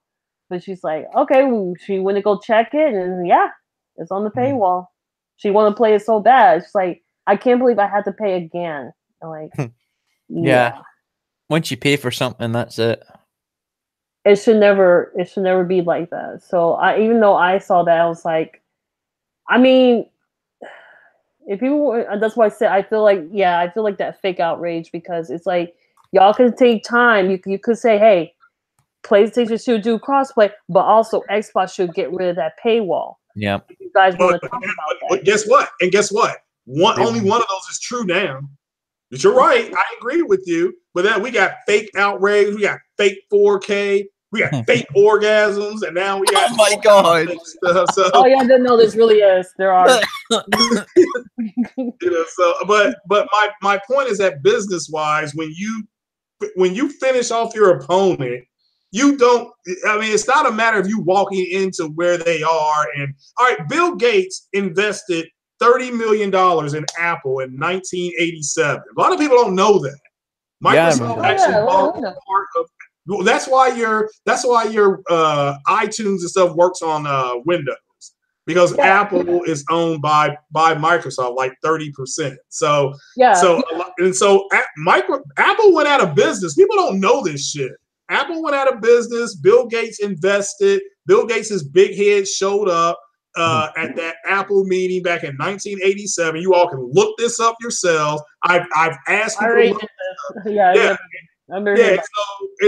But she's like, okay, well, she went to go check it, and yeah, it's on the paywall. She wanted to play it so bad. She's like, I can't believe I had to pay again. I'm like, yeah. Once you pay for something, that's it. It should never be like that. So even though I saw that, I was like, I mean, if people, that's why I said I feel like that fake outrage, because it's like y'all could take time. You could say, hey, PlayStation should do crossplay, but also Xbox should get rid of that paywall. Yeah. If you guys want to talk about that. But guess what? Only one of those is true now. But you're right. I agree with you. But then we got fake outrage. We got fake 4K. We got fake orgasms. And now we got. Oh my God. Stuff, so. Oh, yeah. No, this really is. There are. But my point is that business-wise, when you finish off your opponent, you don't. I mean, it's not a matter of you walking into where they are. And all right, Bill Gates invested $30 million in Apple in 1987. A lot of people don't know that. Microsoft actually bought part of. Well, that's why your iTunes and stuff works on Windows, because Apple is owned by Microsoft like 30%. So Apple went out of business. People don't know this shit. Apple went out of business. Bill Gates invested. Bill Gates' big head showed up at that Apple meeting back in 1987. You all can look this up yourselves. I've asked people.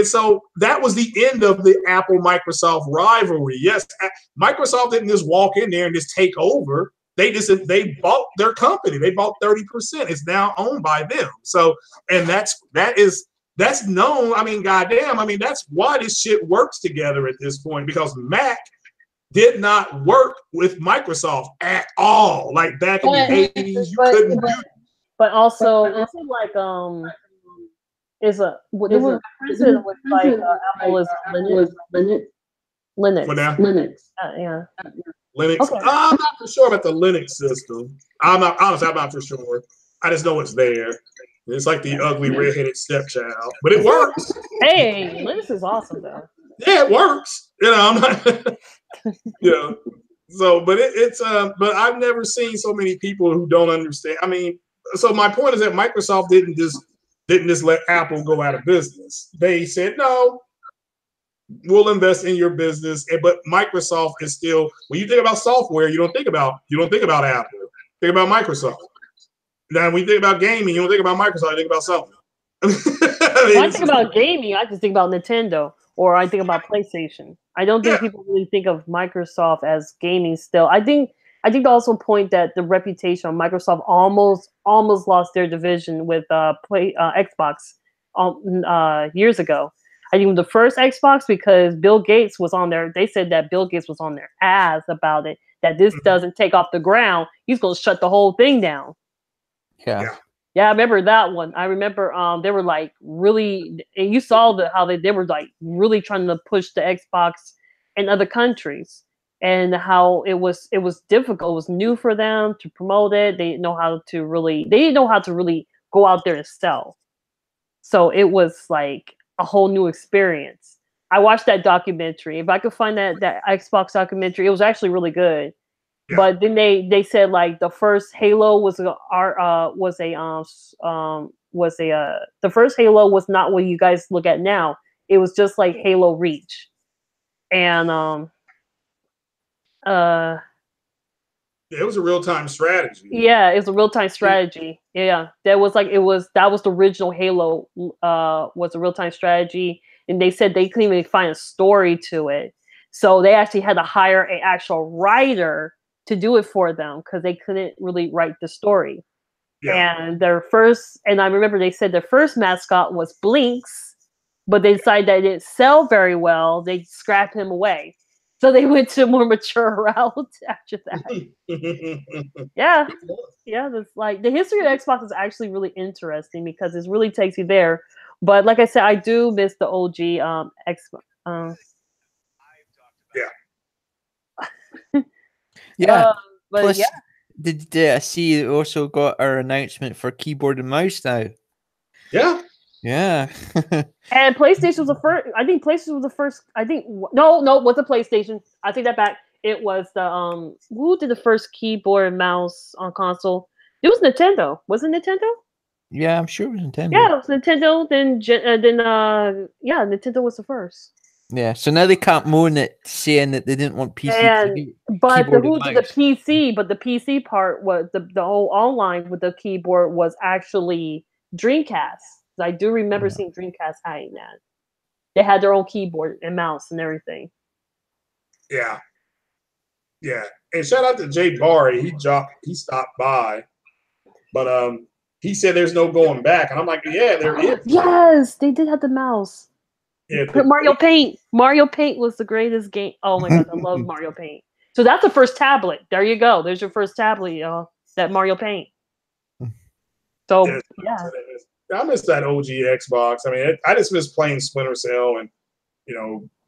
So that was the end of the Apple Microsoft rivalry. Yes, Microsoft didn't just walk in there and just take over. They bought their company. They bought 30%. It's now owned by them. So, and that's known. I mean, goddamn. I mean, that's why this shit works together at this point, because Mac did not work with Microsoft at all. Like back in the 80s, you couldn't do it. But also, it's like Apple is Linux. Linux. Yeah. Linux. Okay. I'm not for sure about the Linux system. I'm not for sure. I just know it's there. It's like the ugly redheaded stepchild, but it works. Hey, Linux is awesome though. Yeah, it works. You know, I'm not. You know, so but but I've never seen so many people who don't understand. I mean, so my point is that Microsoft didn't just let Apple go out of business. They said, no, we'll invest in your business. But Microsoft is still, when you think about software, you don't think about Apple. Think about Microsoft. Now, when you think about gaming, you don't think about Microsoft, you think about something. When I think about gaming, I just think about Nintendo, or I think about PlayStation. I don't think people really think of Microsoft as gaming still. I think also point that the reputation of Microsoft almost lost their division with Xbox years ago. I think the first Xbox, because Bill Gates was on there. They said that Bill Gates was on their ass about it, that this doesn't take off the ground, he's going to shut the whole thing down. Yeah, I remember that one. I remember they were like really, and you saw how they were like really trying to push the Xbox in other countries, and how it was difficult. It was new for them to promote it. They didn't know how to really go out there and sell. So it was like a whole new experience. I watched that documentary. If I could find that Xbox documentary, it was actually really good. Yeah. But then they said like the first Halo the first Halo was not what you guys look at now. It was just like Halo Reach, and it was a real-time strategy. Yeah, it was a real-time strategy. Yeah, that was the original Halo. Was a real-time strategy, and they said they couldn't even find a story to it. So they actually had to hire an actual writer to do it for them because they couldn't really write the story. Yeah. And I remember they said their first mascot was Blinks, but they decided that it didn't sell very well. They scrapped him away. So they went to a more mature route after that. Yeah. Yeah, that's like the history of Xbox is actually really interesting because it really takes you there. But like I said, I do miss the OG Xbox. Yeah. But Plus, yeah. did I see you also got our announcement for keyboard and mouse now? Yeah. Yeah. And PlayStation was the first. I think PlayStation was the first. I think no, was the PlayStation. I take that back. It was the who did the first keyboard and mouse on console? It was Nintendo. Was it Nintendo? Yeah, I'm sure it was Nintendo. Yeah, it was Nintendo. Then yeah, Nintendo was the first. Yeah, so now they can't moan at saying that they didn't want PC But the keyboard who and did the mouse. PC? But the PC part was the whole online with the keyboard was actually Dreamcast. I do remember seeing Dreamcast having that. They had their own keyboard and mouse and everything. Yeah. Yeah. And shout out to Jay Barry. He stopped by. But he said there's no going back. And I'm like, yeah, there is. Yes, they did have the mouse. Yeah, Mario Paint. Mario Paint was the greatest game. Oh my god, I love Mario Paint. So that's the first tablet. There you go. There's your first tablet, y'all. That Mario Paint. So yeah. I miss that OG Xbox. I mean, I just miss playing Splinter Cell and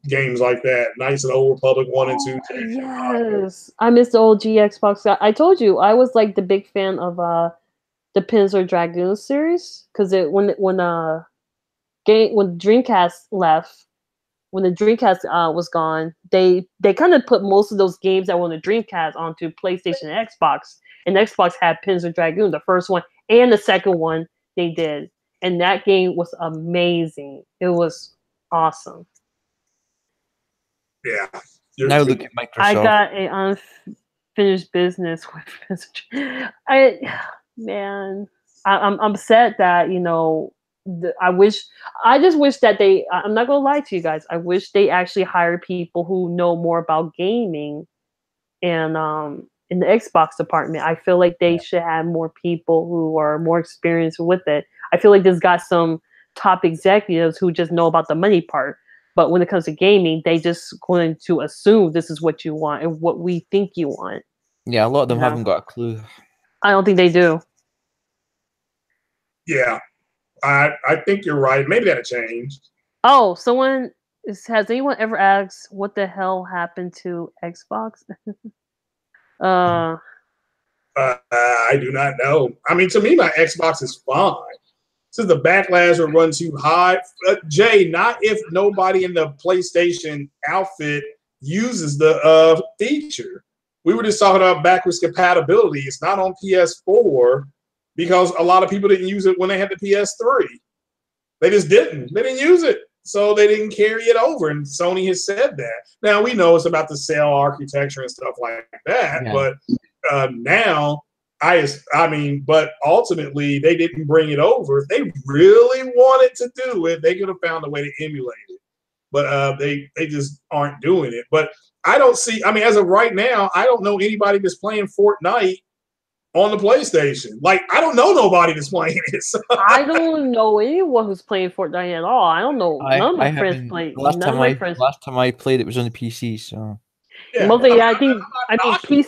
games like that. Nice and Old Republic 1 and 2. Yes, I miss the old Xbox. I told you I was like the big fan of the Panzer Dragoon series because when Dreamcast left, when the Dreamcast was gone, they kind of put most of those games that were on the Dreamcast onto PlayStation and Xbox. And Xbox had Panzer Dragoon, the first one and the second one they did, and that game was amazing. It was awesome. Yeah. Now look at Microsoft. I got a unfinished business with I'm sad that I just wish that I'm not gonna lie to you guys. I wish they actually hired people who know more about gaming and in the Xbox department. I feel like they should have more people who are more experienced with it. I feel like this got some top executives who just know about the money part. But when it comes to gaming, they just going to assume this is what you want and what we think you want. Yeah, a lot of them haven't got a clue. I don't think they do. Yeah, I think you're right. Maybe that'll change. Oh, has anyone ever asked what the hell happened to Xbox? I do not know. I mean, to me, my Xbox is fine. Since the backlash would run too high. Jay, not if nobody in the PlayStation outfit uses the feature. We were just talking about backwards compatibility. It's not on PS4 because a lot of people didn't use it when they had the PS3. They just didn't. They didn't use it. So they didn't carry it over. And Sony has said that. Now, we know it's about the cell architecture and stuff like that. Yeah. But now... but ultimately they didn't bring it over. If they really wanted to do it, they could have found a way to emulate it. But they just aren't doing it. But I don't see, as of right now, I don't know anybody that's playing Fortnite on the PlayStation. Like, I don't know nobody that's playing it. So. I don't know anyone who's playing Fortnite at all. I don't know. None of my friends play. Last time I played it was on the PC, so. Yeah. Mostly, I mean, PC.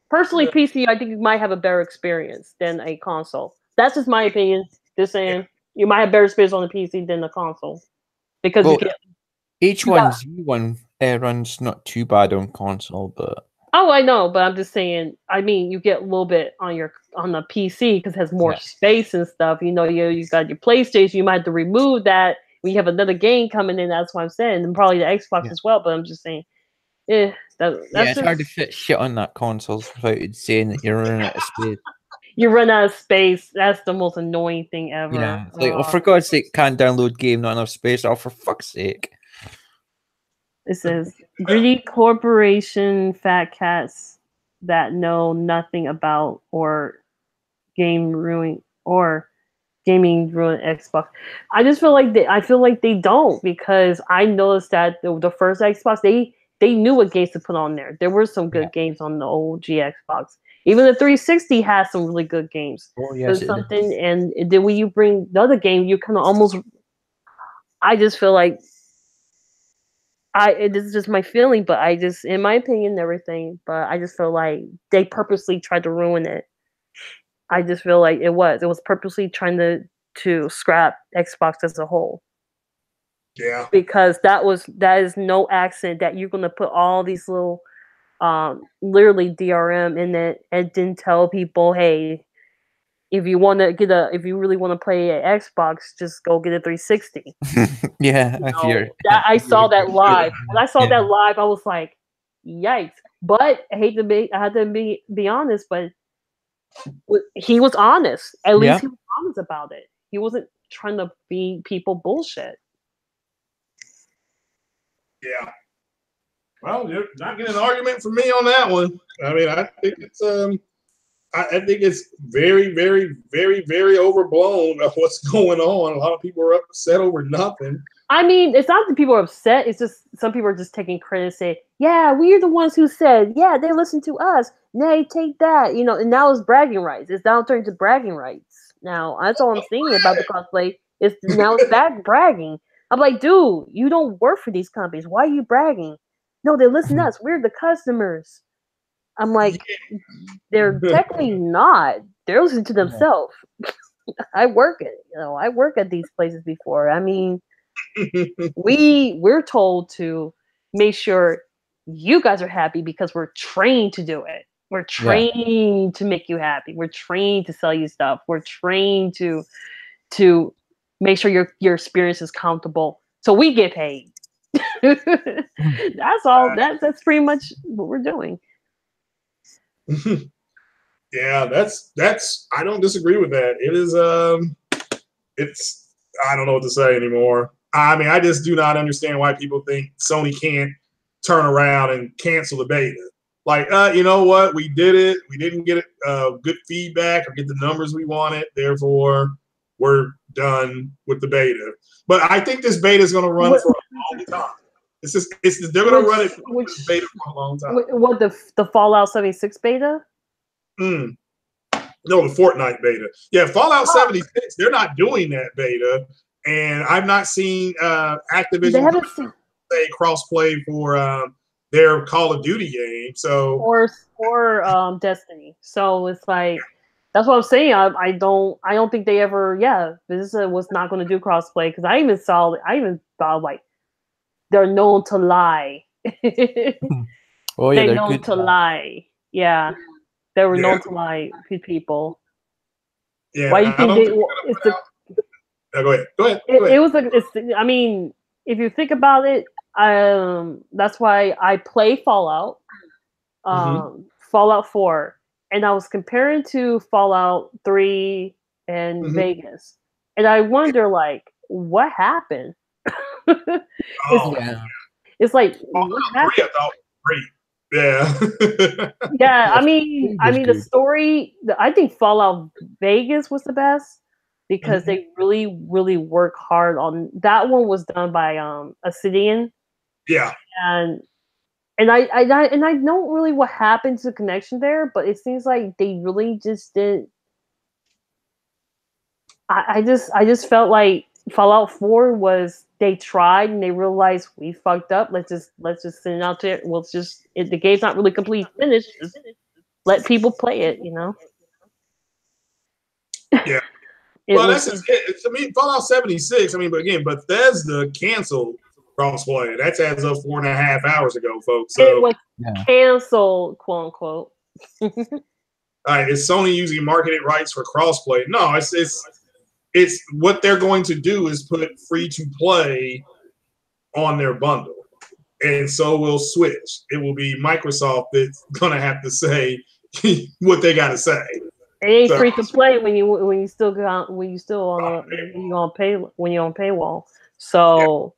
Personally, PC, I think you might have a better experience than a console. That's just my opinion. Just saying, you might have better experience on the PC than the console because you get H1Z1 runs not too bad on console, but I know, but I'm just saying. I mean, you get a little bit on the PC because it has more space and stuff. You got your PlayStation. You might have to remove that when you have another game coming in. That's what I'm saying, and probably the Xbox as well. But I'm just saying. Yeah, it's hard to fit shit on that console without saying that you're running out of space. You run out of space. That's the most annoying thing ever. Yeah, it's like, for God's sake, can't download game, not enough space. Oh, for fuck's sake. It says, greedy corporation fat cats that know nothing about or game ruin or gaming ruin Xbox. I just feel like they don't, because I noticed that the first Xbox, they knew what games to put on there. There were some good games on the old Xbox. Even the 360 has some really good games. Oh yes, something, and then when you bring the other game, you kind of almost. I just feel like this is just my feeling, but I just, in my opinion, and everything. But I just feel like they purposely tried to ruin it. I just feel like it was purposely trying to scrap Xbox as a whole. Yeah. Because that is no accident that you're gonna put all these little literally DRM in it and then tell people, hey, if you really want to play an Xbox, just go get a 360. Yeah, I saw that live. When I saw that live, I was like, yikes. But I had to be honest, but he was honest. At least he was honest about it. He wasn't trying to be people bullshit. Yeah. Well, you're not getting an argument from me on that one. I mean, I think it's I think it's very, very, very, very overblown of what's going on. A lot of people are upset over nothing. I mean, it's not that people are upset. It's just some people are just taking credit and say, yeah, we're the ones who said, yeah, they listened to us. Nay, take that. And now it's bragging rights. It's now turning to bragging rights. Now, that's all I'm saying about the Crossplay. Now it's back bragging. I'm like, dude, you don't work for these companies. Why are you bragging? No, they listen to us. We're the customers. I'm like, they're technically not. They're listening to themselves. I work at these places before. I mean, we're told to make sure you guys are happy because we're trained to do it. We're trained to make you happy. We're trained to sell you stuff. We're trained to make sure your experience is comfortable. So we get paid. That's all. That's pretty much what we're doing. Yeah, that's I don't disagree with that. It is it's I don't know what to say anymore. I mean, I just do not understand why people think Sony can't turn around and cancel the beta. Like, you know what? We did it. We didn't get good feedback or get the numbers we wanted. Therefore, we're done with the beta. But I think this beta is going to run for a long time. They're going to run it beta for a long time. What, the Fallout 76 beta? No, the Fortnite beta. Yeah, Fallout 76. They're not doing that beta, and I've not seen Activision say crossplay for their Call of Duty game. So or Destiny. So it's like, that's what I'm saying. I don't think they ever. Yeah, this was not going to do crossplay, because I even thought like they're known to lie. Oh yeah, they're known to lie. Yeah, they were known to lie to people. Yeah, why do you think go ahead. It was like, I mean, if you think about it, that's why I play Fallout, Fallout 4, and I was comparing to Fallout 3 and Vegas, and I wonder, like, what happened? It's like, what happened? Great. Yeah. Yeah, I mean, the story. I think Fallout Vegas was the best, because they really, really work hard on that one. Was done by Obsidian. Yeah. And I don't really what happened to the connection there, but it seems like they really just did. I just felt like Fallout 4 was, they tried and they realized we fucked up. Let's just send it out there. The game's not really completely finished. Just let people play it, Yeah. Well, that's just it. I mean, Fallout 76. I mean, but again, Bethesda canceled crossplay. That's as of 4.5 hours ago, folks. So it was canceled, quote unquote. All right, is Sony using marketing rights for crossplay? No, it's what they're going to do is put free to play on their bundle, and so will Switch. It will be Microsoft that's going to have to say what they got to say. It ain't free to play when you're on paywall. So,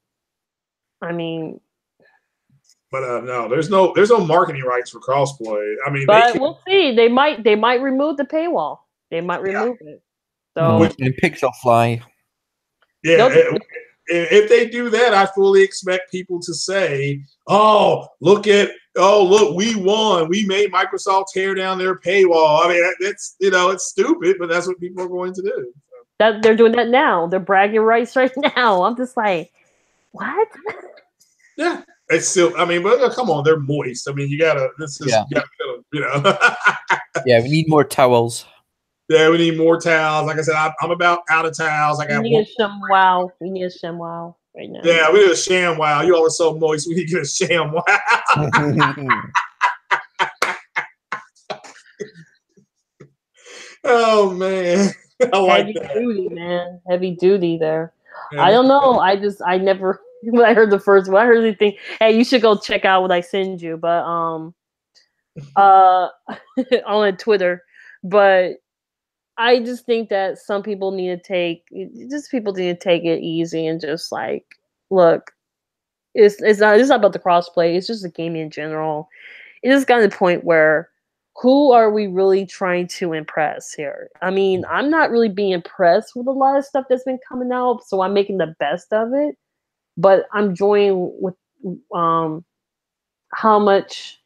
I mean, but no, there's no marketing rights for crossplay. I mean, but we'll see. They might remove the paywall. They might remove it. So and Pixel Fly. Yeah, nope. if they do that, I fully expect people to say, "Oh, look, we won. We made Microsoft tear down their paywall." I mean, that's it's stupid, but that's what people are going to do. That they're doing that now. They're bragging rights right now. I'm just like, what? Yeah, it's still. I mean, but come on, they're moist. I mean, you gotta. This is Yeah. you gotta kill them, you know. Yeah, we need more towels. Yeah, we need more towels. Like I said, I'm about out of towels. I We got need one. a ShamWow. We need a ShamWow right now. Yeah, we need a sham wow. You always so moist. We need to get a sham wow. Oh man, I like Heavy that. duty, man. Heavy duty there. Yeah. I don't know. I never when I heard the first one, I heard the thing, hey, you should go check out what I send you. But on Twitter. But I just think that some people need to take it easy and just like look, it's not about the crossplay, it's just the game in general. It just got to the point where who are we really trying to impress here? I mean, I'm not really being impressed with a lot of stuff that's been coming out, so I'm making the best of it. But I'm enjoying with how much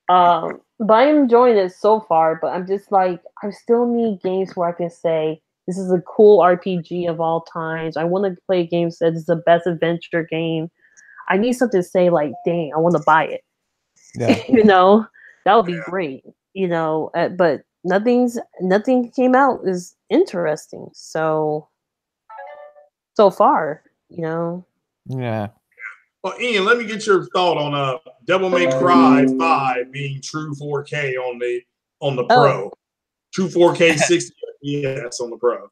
but I'm enjoying it so far, but I'm just like I still need games where I can say this is a cool RPG of all times. I want to play games that is the best adventure game. I need something to say like, dang, I want to buy it. Yeah. That would be great. But nothing came out is interesting. So far, Yeah. Well, Ian, let me get your thought on Devil May Cry 5 being true 4K on the Pro. True 4K 60 FPS on the Pro.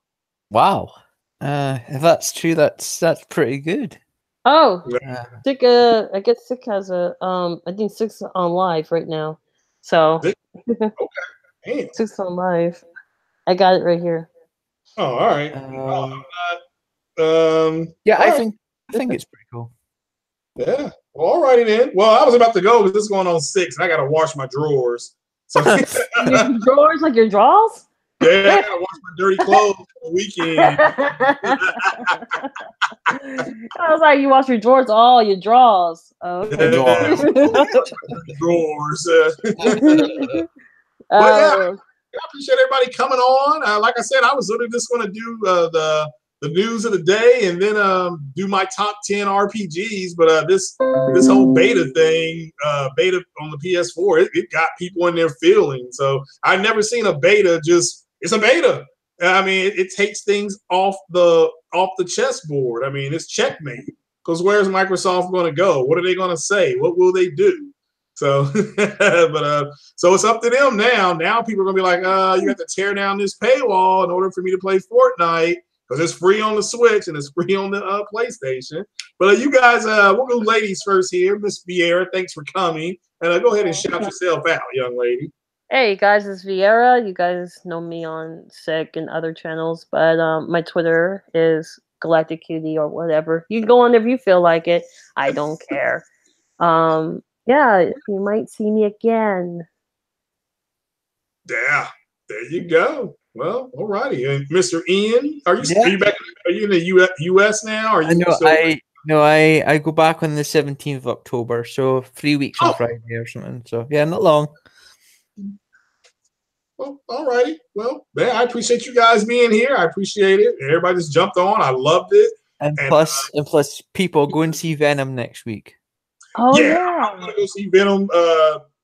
Wow. If that's true, that's pretty good. Oh, Yeah. Sick. I guess Sick has I think Sick's on live right now. So Okay. Damn. Sick's on live. I got it right here. Oh, all right. Yeah, I right. think it's pretty cool. Yeah. Well, all righty then. Well, I was about to go because this is going on 6, and I got to wash my drawers. So Your drawers, like your drawers? Yeah, I gotta wash my dirty clothes for the weekend. I was like, you wash your drawers? Oh, your drawers. Oh, okay. Drawers. But yeah, I appreciate everybody coming on. Like I said, I was literally just going to do the news of the day and then do my top 10 RPGs. But this whole beta thing, beta on the PS4, it got people in their feelings. So I've never seen a beta it's a beta. I mean, it takes things off the chessboard. I mean, it's checkmate. Because where's Microsoft going to go? What are they going to say? What will they do? So, so it's up to them now. Now people are gonna be like, you have to tear down this paywall in order for me to play Fortnite because it's free on the Switch and it's free on the PlayStation. But you guys, we'll go ladies first here. Miss Vieira, thanks for coming, and go ahead and shout yourself out, young lady. Hey guys, it's Vieira. You guys know me on Sick and other channels, but my Twitter is Galactic Cutie or whatever. You can go on there if you feel like it. I don't care. Yeah, you might see me again. Yeah, there you go. Well, all righty. And Mr. Ian, are you back? Are you in the U.S. now? Or are you I go back on the 17th of October, so 3 weeks on Friday or something. So yeah, not long. Well, all righty. Well, man, I appreciate you guys being here. I appreciate it. Everybody just jumped on. I loved it. And plus, people go and see Venom next week. Oh yeah, I'm gonna go see Venom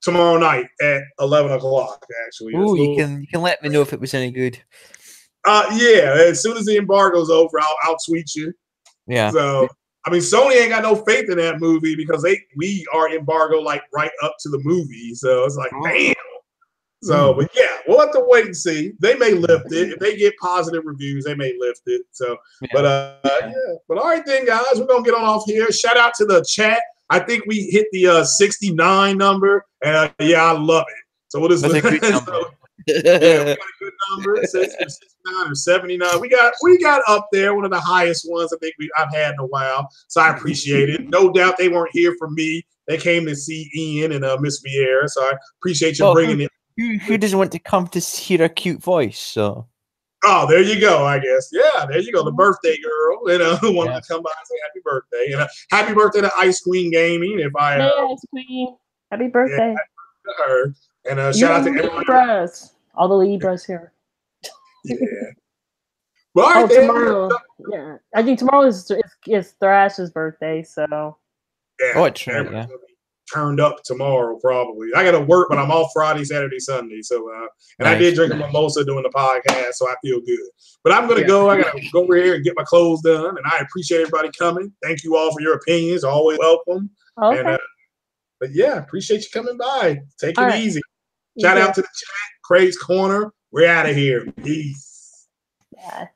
tomorrow night at 11 o'clock. Actually, oh, you can let me know if it was any good. Yeah, as soon as the embargo's over, I'll tweet you. Yeah. So I mean, Sony ain't got no faith in that movie because we are embargo like right up to the movie. So it's like, damn. So, but yeah, we'll have to wait and see. They may lift it if they get positive reviews. They may lift it. So, yeah. But all right then, guys, we're gonna get on off here. Shout out to the chat. I think we hit the 69 number, and I love it. So we'll just That's a good number. we got a good number, 69 or 79. We got up there, one of the highest ones I think I've had in a while. So I appreciate it. No doubt they weren't here for me. They came to see Ian and Miss Vieira. So I appreciate you bringing it. Who doesn't want to come to hear a cute voice? So Oh, there you go. I guess. Yeah, there you go. The birthday girl, who wanted to come by and say happy birthday, and happy birthday to Ice Queen Gaming. If I, Ice Queen, happy birthday. Yeah, to her, and shout out to everybody. Libras. All the Libras here. Yeah. Well, tomorrow. Yeah, I think tomorrow is Thrash's birthday, so. Yeah. Oh, it's right. Yeah. Turned up tomorrow probably. I got to work, but I'm off Friday, Saturday, Sunday. So, and nice. I did drink a mimosa doing the podcast, so I feel good. But I'm gonna go. I gotta go over here and get my clothes done. And I appreciate everybody coming. Thank you all for your opinions. Always welcome. Okay. And, but yeah, appreciate you coming by. Take it easy. Shout out to the chat. Craig's Corner. We're out of here. Peace. Yeah.